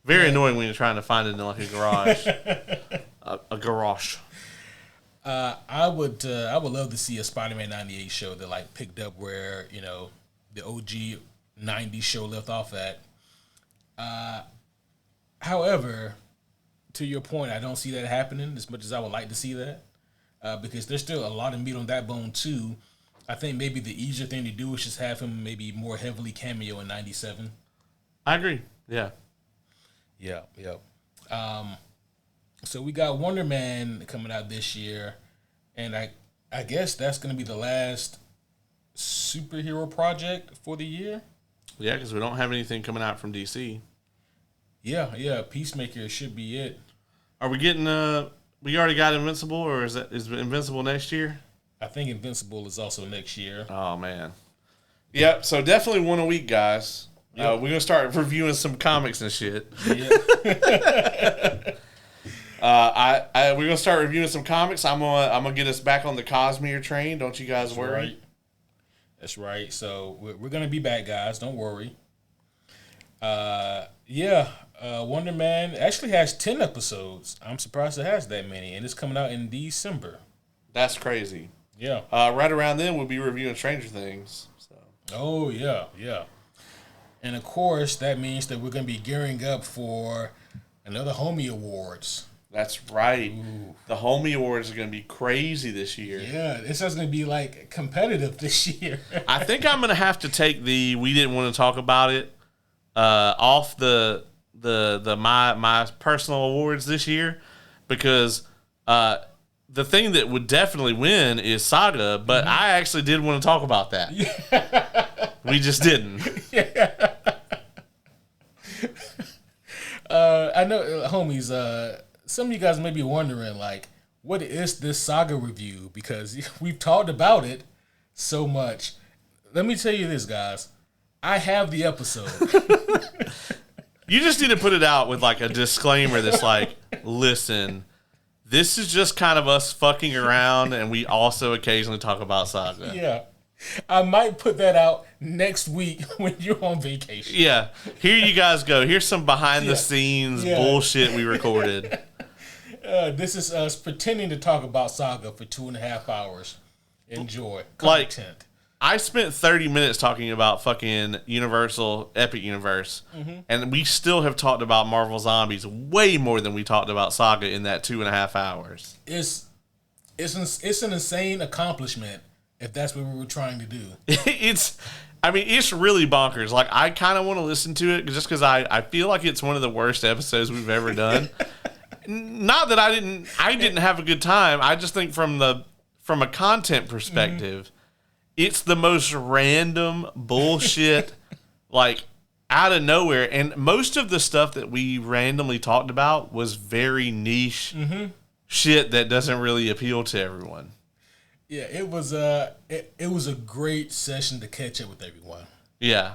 Very annoying when you're trying to find it in like a garage. a garage. I would love to see a Spider-Man 98 show that like picked up where the OG 90s show left off at. However, to your point, I don't see that happening as much as I would like to see that, because there's still a lot of meat on that bone too. I think maybe the easier thing to do is just have him maybe more heavily cameo in 97. I agree. Yeah. Yeah. So we got Wonder Man coming out this year, and I guess that's going to be the last superhero project for the year. Yeah, because we don't have anything coming out from DC. Yeah. Peacemaker should be it. Are we getting we already got Invincible, or is Invincible next year? I think Invincible is also next year. Oh man. Yep. So definitely one a week, guys. Yep. We're gonna start reviewing some comics and shit. Yep. We're gonna start reviewing some comics. I'm gonna get us back on the Cosmere train. Don't you guys worry? Right. That's right. So we're gonna be back, guys. Don't worry. Wonder Man actually has 10 episodes. I'm surprised it has that many, and it's coming out in December. That's crazy. Yeah. Right around then, we'll be reviewing Stranger Things. So. Oh, yeah. And, of course, that means that we're going to be gearing up for another Homie Awards. That's right. Ooh. The Homie Awards are going to be crazy this year. Yeah, it's just going to be, like, competitive this year. I think I'm going to have to take we didn't want to talk about it off my personal awards this year because the thing that would definitely win is Saga, but I actually did want to talk about that. Yeah. We just didn't. Yeah. I know, homies, some of you guys may be wondering, like, what is this Saga review? Because we've talked about it so much. Let me tell you this, guys. I have the episode. You just need to put it out with, like, a disclaimer that's like, listen, this is just kind of us fucking around, and we also occasionally talk about Saga. Yeah. I might put that out next week when you're on vacation. Yeah. Here you guys go. Here's some behind-the-scenes bullshit we recorded. This is us pretending to talk about Saga for 2.5 hours. Enjoy. Content. Like, I spent 30 minutes talking about fucking Universal Epic Universe, and we still have talked about Marvel Zombies way more than we talked about Saga in that 2.5 hours. It's an insane accomplishment if that's what we were trying to do. It's really bonkers. Like, I kind of want to listen to it just because I feel like it's one of the worst episodes we've ever done. Not that I didn't have a good time. I just think from a content perspective. It's the most random bullshit, like, out of nowhere. And most of the stuff that we randomly talked about was very niche shit that doesn't really appeal to everyone. Yeah, it was a great session to catch up with everyone. Yeah.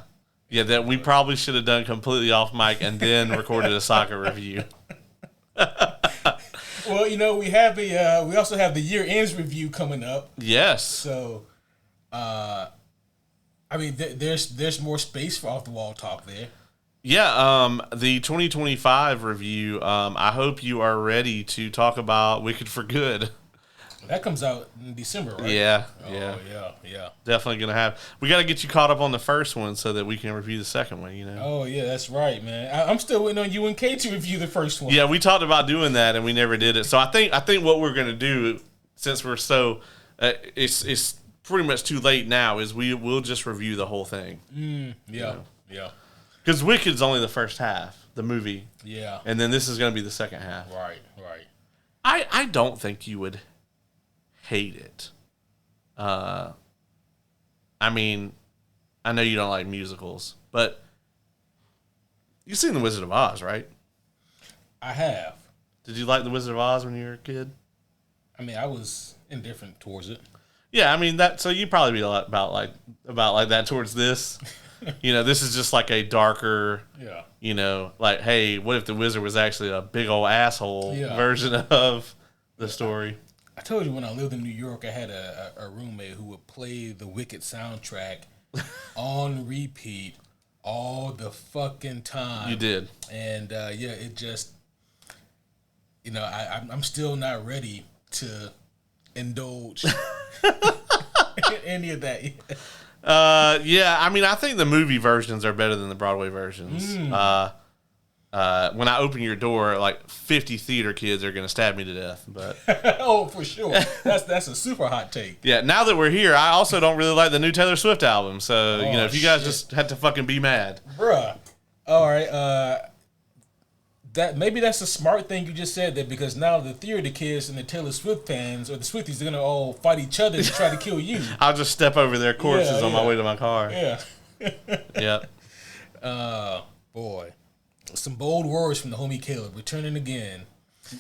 Yeah, that we probably should have done completely off mic and then recorded a Saga review. Well, we also have the year ends review coming up. Yes. So... there's more space for off the wall talk there. Yeah, the 2025 review. I hope you are ready to talk about Wicked for Good. That comes out in December, right? Yeah. Definitely gonna have. We got to get you caught up on the first one so that we can review the second one. Oh yeah, that's right, man. I'm still waiting on you and Kate to review the first one. Yeah, we talked about doing that and we never did it. So I think what we're gonna do, since we're so, it's pretty much too late now, is we'll just review the whole thing. Yeah. Because Wicked's only the first half, the movie. Yeah. And then this is going to be the second half. Right. I don't think you would hate it. I know you don't like musicals, but you've seen The Wizard of Oz, right? I have. Did you like The Wizard of Oz when you were a kid? I was indifferent towards it. Yeah, so you'd probably be about like that towards this. This is just like a darker, like, hey, what if the wizard was actually a big old asshole version of the story? I told you when I lived in New York, I had a roommate who would play the Wicked soundtrack on repeat all the fucking time. You did. And, it just, I'm still not ready to indulge any of that yet. I think the movie versions are better than the Broadway versions. When I open your door, like 50 theater kids are going to stab me to death. But oh, for sure. That's a super hot take. Yeah, now that we're here, I also don't really like the new Taylor Swift album. So, if you guys just had to fucking be mad. Bruh. All right. Maybe that's a smart thing you just said there, because now the theater kids and the Taylor Swift fans or the Swifties are going to all fight each other to try to kill you. I'll just step over their corpses on my way to my car. Yeah. Yep. Boy. Some bold words from the homie Caleb, returning again.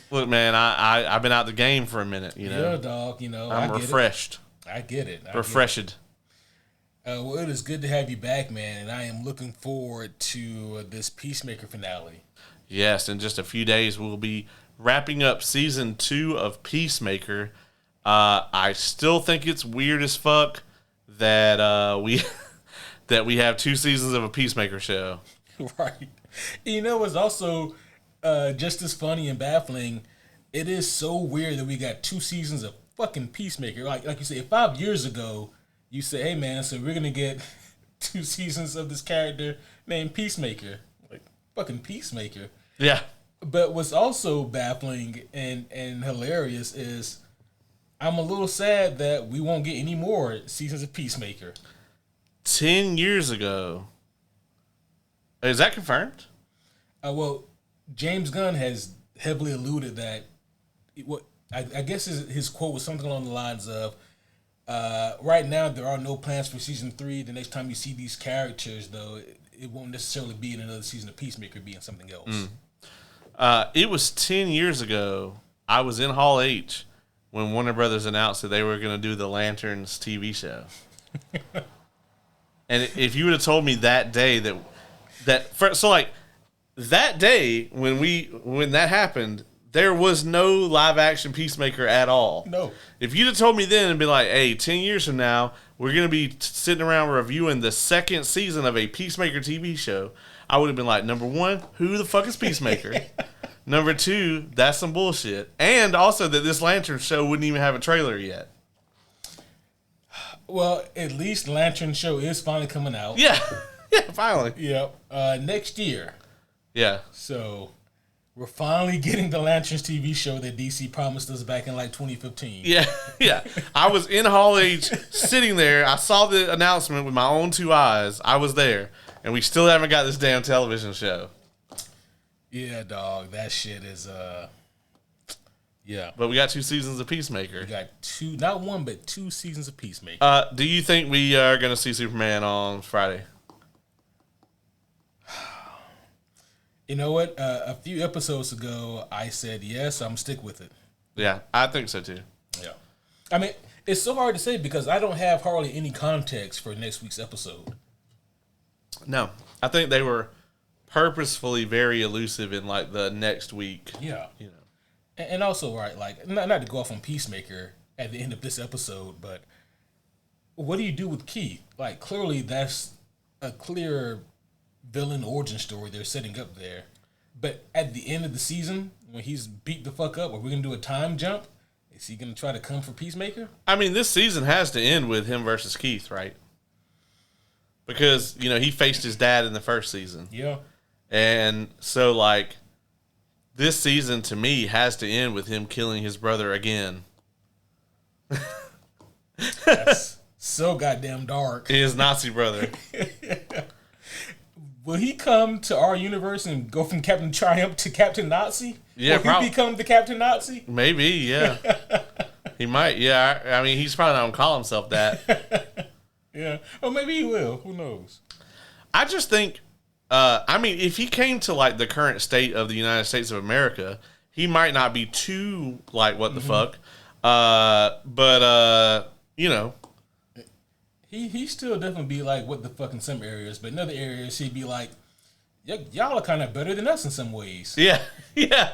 Look, man, I've been out the game for a minute, Yeah, dog, I'm refreshed. I get it. Refreshed. Well, it is good to have you back, man, and I am looking forward to this Peacemaker finale. Yes, in just a few days we'll be wrapping up season 2 of Peacemaker. I still think it's weird as fuck that we that we have 2 seasons of a Peacemaker show. Right. You know, it's also just as funny and baffling. It is so weird that we got 2 seasons of fucking Peacemaker. Like you said, 5 years ago, you say, hey, man, so we're going to get 2 seasons of this character named Peacemaker. Like, fucking Peacemaker. Yeah. But what's also baffling and hilarious is I'm a little sad that we won't get any more seasons of Peacemaker. 10 years ago. Is that confirmed? Well, James Gunn has heavily alluded that I guess his quote was something along the lines of, right now, there are no plans for season 3. The next time you see these characters, though, it won't necessarily be in another season of Peacemaker, being something else. It was 10 years ago. I was in Hall H when Warner Brothers announced that they were going to do the Lanterns TV show. And if you would have told me that day that day when that happened, there was no live action Peacemaker at all. No. If you'd have told me then and been like, hey, 10 years from now, we're going to be sitting around reviewing the 2nd season of a Peacemaker TV show, I would have been like, number 1, who the fuck is Peacemaker? Number 2, that's some bullshit. And also that this Lantern show wouldn't even have a trailer yet. Well, at least Lantern show is finally coming out. Yeah. Yeah, finally. Yep. Next year. Yeah. So we're finally getting the Lanterns TV show that DC promised us back in like 2015. Yeah, yeah. I was in Hall H sitting there. I saw the announcement with my own 2 eyes. I was there. And we still haven't got this damn television show. Yeah, dog. That shit is, yeah. But we got 2 seasons of Peacemaker. We got 2, not 1, but 2 seasons of Peacemaker. Do you think we are going to see Superman on Friday? You know what? A few episodes ago, I said yes. I'm stick with it. Yeah, I think so too. Yeah. I mean, it's so hard to say because I don't have hardly any context for next week's episode. No, I think they were purposefully very elusive in like the next week. Yeah. You know. And also, right, like, not to go off on Peacemaker at the end of this episode, but what do you do with Keith? Like, clearly that's a clear villain origin story they're setting up there. But at the end of the season, when he's beat the fuck up, are we going to do a time jump? Is he going to try to come for Peacemaker? I mean, this season has to end with him versus Keith, right? Because, you know, he faced his dad in the first season. Yeah. And so, like, this season, to me, has to end with him killing his brother again. That's so goddamn dark. His Nazi brother. Will he come to our universe and go from Captain Triumph to Captain Nazi? Yeah, Will he become the Captain Nazi? Maybe, yeah. He might, yeah. I mean, he's probably not going to call himself that. Yeah. Or maybe he will. Who knows? I just think, I mean, if he came to, like, the current state of the United States of America, he might not be too, like, what the fuck. But, you know. He still definitely be like, what the fuck in some areas, but in other areas, he'd be like, y'all are kind of better than us in some ways. Yeah, yeah.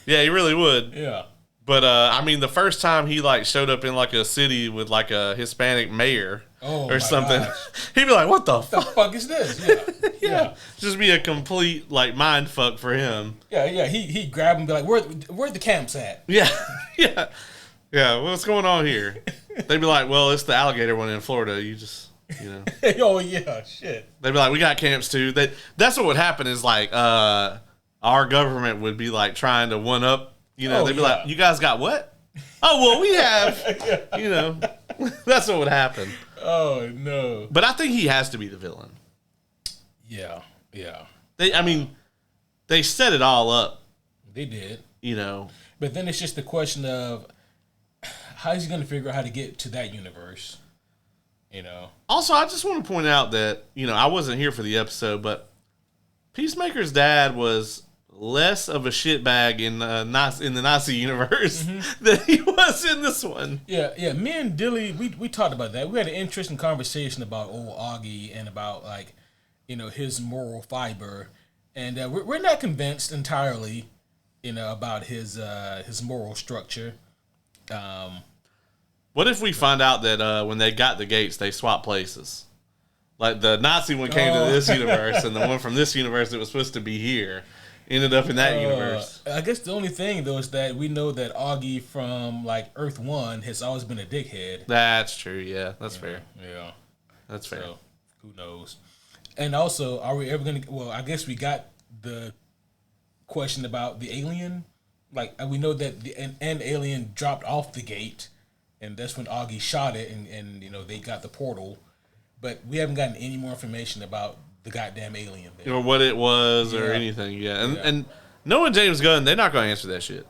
Yeah, he really would. Yeah. But, I mean, the first time he, like, showed up in, like, a city with, like, a Hispanic mayor or something, he'd be like, what the fuck? The fuck is this? Yeah. Yeah. Just be a complete, like, mind fuck for him. Yeah, yeah. He'd grab him and be like, where the camps at? Yeah, yeah. Yeah, what's going on here? They'd be like, well, it's the alligator one in Florida. You just, you know. Oh, yeah, shit. They'd be like, we got camps too. That's what would happen is, like, our government would be, like, trying to one-up. You know, they'd be like, you guys got what? Oh, well, we have. You know, that's what would happen. Oh, no. But I think he has to be the villain. Yeah, yeah. They set it all up. They did. You know. But then it's just the question of, how is he going to figure out how to get to that universe? You know. Also, I just want to point out that, you know, I wasn't here for the episode, but Peacemaker's dad was less of a shitbag in the Nazi universe than he was in this one. Yeah. Me and Dilly, we talked about that. We had an interesting conversation about old Augie and about his moral fiber, and we're not convinced entirely, about his moral structure. What if we find out that when they got the gates, they swapped places? Like the Nazi one came to this universe, and the one from this universe that was supposed to be here ended up in that universe. I guess the only thing though is that we know that Augie from Earth 1 has always been a dickhead. That's true. Yeah, that's fair. Yeah, that's fair. So, who knows? And also, are we ever gonna? Well, I guess we got the question about the alien. We know that an alien dropped off the gate, and that's when Augie shot it, and they got the portal. But we haven't gotten any more information about the goddamn alien there. Or what it was or anything, And knowing James Gunn, they're not going to answer that shit.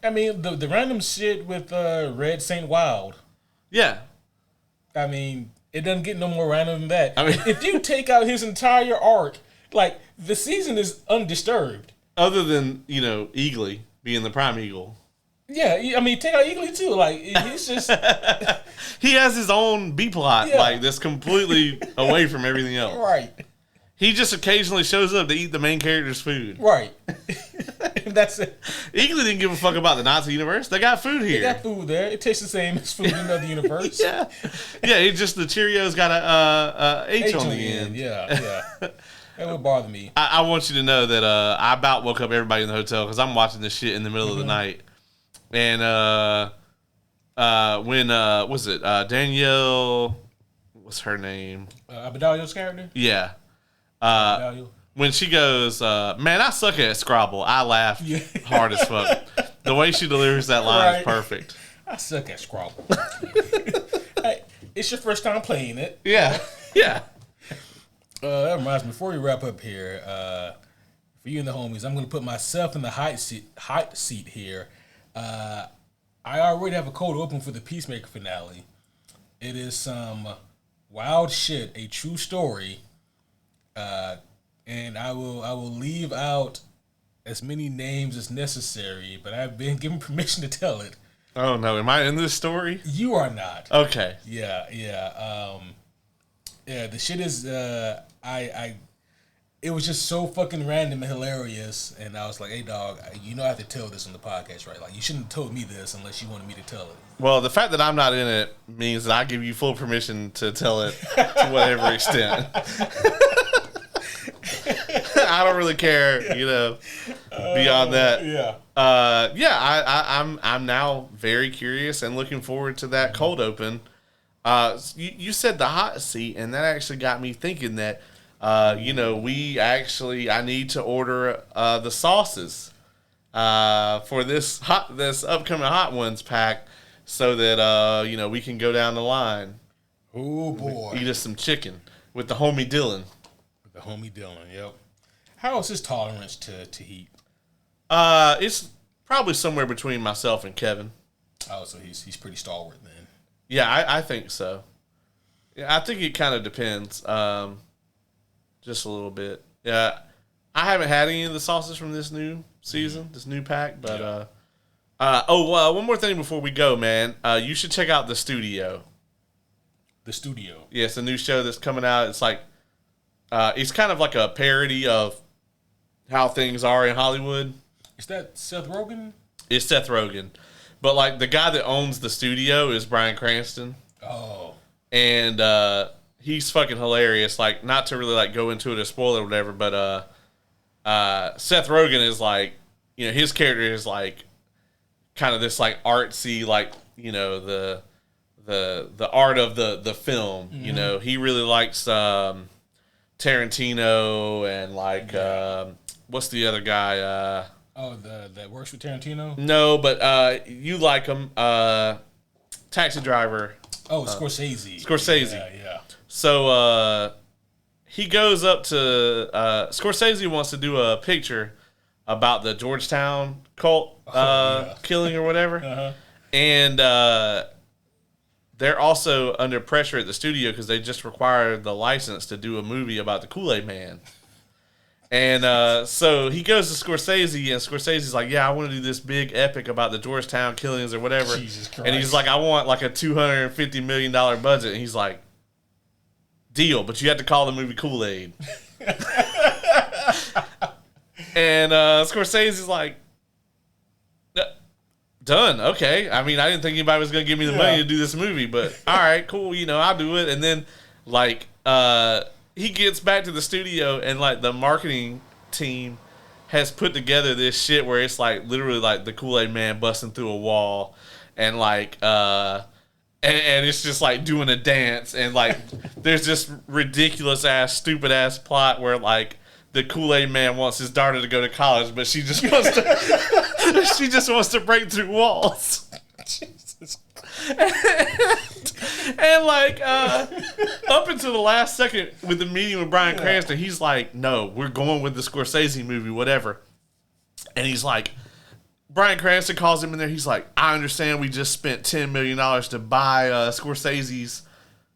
I mean, the random shit with Red Saint Wild. Yeah. I mean, it doesn't get no more random than that. I mean, if you take out his entire arc, the season is undisturbed. Other than, Eagly being the prime eagle. Yeah, I mean, take out Eagly too. He's just... he has his own B-plot, that's completely away from everything else. Right. He just occasionally shows up to eat the main character's food. Right. That's it. Eagly didn't give a fuck about the Nazi universe. They got food here. They got food there. It tastes the same as food in another universe. Yeah. It's just the Cheerios got a H on the end. Yeah. That would bother me. I want you to know that I about woke up everybody in the hotel because I'm watching this shit in the middle of the night. And when was it Danielle? What's her name? Abadalio's character. Yeah. When she goes, man, I suck at Scrabble. I laugh hard as fuck. The way she delivers that line is perfect. I suck at Scrabble. Hey, it's your first time playing it. Yeah. That reminds me. Before we wrap up here, for you and the homies, I'm going to put myself in the hot seat here. I already have a code open for the Peacemaker finale. It is some wild shit, a true story, and I will leave out as many names as necessary, but I've been given permission to tell it. Oh no, am I in this story? You are not. Okay. Yeah. The shit is it was just so fucking random and hilarious, and I was like, hey, dog, I have to tell this on the podcast, right? You shouldn't have told me this unless you wanted me to tell it. Well, the fact that I'm not in it means that I give you full permission to tell it to whatever extent. I don't really care, beyond that. I'm now very curious and looking forward to that cold open. You said the hot seat, and that actually got me thinking that, I need to order the sauces for this upcoming Hot Ones pack so that, we can go down the line. Oh, boy. Eat us some chicken with the homie Dylan. Yep. How is his tolerance to heat? It's probably somewhere between myself and Kevin. Oh, so he's pretty stalwart then. Yeah, I think so. Yeah, I think it kind of depends. Just a little bit. Yeah, I haven't had any of the sauces from this new season, this new pack. But one more thing before we go, man. You should check out The Studio. The Studio. Yeah, it's a new show that's coming out. It's it's kind of like a parody of how things are in Hollywood. Is that Seth Rogen? It's Seth Rogen, but the guy that owns the studio is Bryan Cranston. Oh, and he's fucking hilarious. Not to really go into it or spoil it or whatever, but Seth Rogen is his character is kind of this artsy the art of the film. Mm-hmm. He really likes Tarantino and what's the other guy? That works with Tarantino? No, but you like him. Taxi Driver. Oh, Scorsese. Scorsese. Yeah. So he goes up to Scorsese wants to do a picture about the Georgetown cult killing or whatever. Uh-huh. And they're also under pressure at the studio because they just required the license to do a movie about the Kool-Aid Man. And so he goes to Scorsese, and Scorsese's like, yeah, I want to do this big epic about the Georgetown killings or whatever. Jesus Christ. And he's like, I want like a $250 million budget. And he's like, deal, but you have to call the movie Kool-Aid. And Scorsese's like, done. Okay. I mean, I didn't think anybody was going to give me the money to do this movie, but all right, cool. You know, I'll do it. And then, like, he gets back to the studio, and, like, the marketing team has put together this shit where it's, like, literally, like, the Kool-Aid Man busting through a wall, and, like, and it's just, like, doing a dance, and, like, there's this ridiculous-ass, stupid-ass plot where, like, the Kool-Aid Man wants his daughter to go to college, but she just wants to she just wants to break through walls. Jesus. And like up until the last second with the meeting with Bryan Cranston, he's like, no, we're going with the Scorsese movie, whatever. And he's like, Bryan Cranston calls him in there. He's like, I understand we just spent $10 million to buy Scorsese's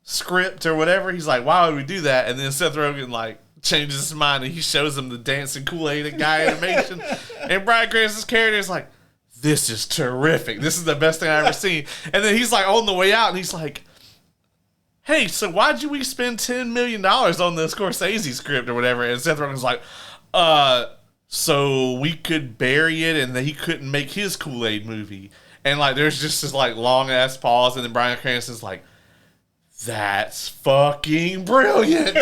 script or whatever. He's like, why would we do that? And then Seth Rogen like changes his mind, and he shows him the dancing Kool-Aid guy animation. And Bryan Cranston's character is like, this is terrific. This is the best thing I've ever seen. And then he's like on the way out, and he's like, hey, so why'd we spend $10 million on the Scorsese script or whatever? And Seth Rogen's like, so we could bury it, and then he couldn't make his Kool-Aid movie. And like there's just this like long ass pause, and then Bryan Cranston's like, that's fucking brilliant.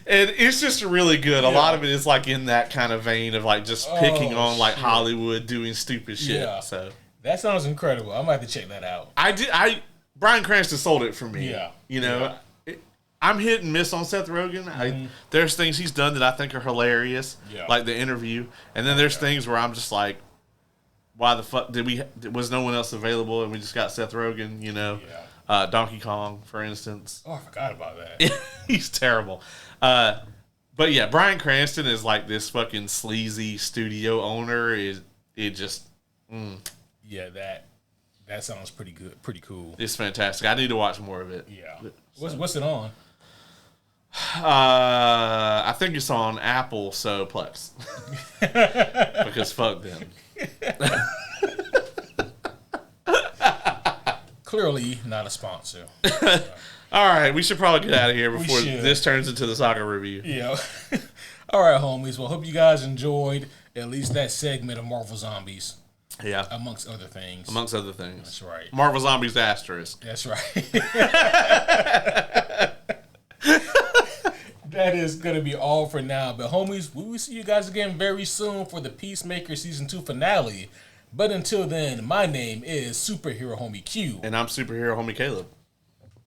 And it's just really good. A lot of it is like in that kind of vein of like just picking on like Hollywood doing stupid shit. Yeah. So that sounds incredible. I might have to check that out. Bryan Cranston sold it for me. Yeah. You know, I'm hit and miss on Seth Rogen. There's things he's done that I think are hilarious, like The Interview. And then there's things where I'm just like, why the fuck was no one else available and we just got Seth Rogen, you know? Yeah. Donkey Kong, for instance. Oh, I forgot about that. He's terrible. But yeah, Bryan Cranston is like this fucking sleazy studio owner. Yeah, that sounds pretty good, pretty cool. It's fantastic. I need to watch more of it. Yeah. What's it on? I think it's on Apple, so Plex. Because fuck them. Clearly not a sponsor. All right, we should probably get out of here before this turns into the soccer review. Yeah. All right, homies. Well, hope you guys enjoyed at least that segment of Marvel Zombies. Yeah. Amongst other things. That's right. Marvel Zombies asterisk. That's right. That is going to be all for now. But, homies, we will see you guys again very soon for the Peacemaker Season 2 finale. But until then, my name is Superhero Homie Q. And I'm Superhero Homie Caleb.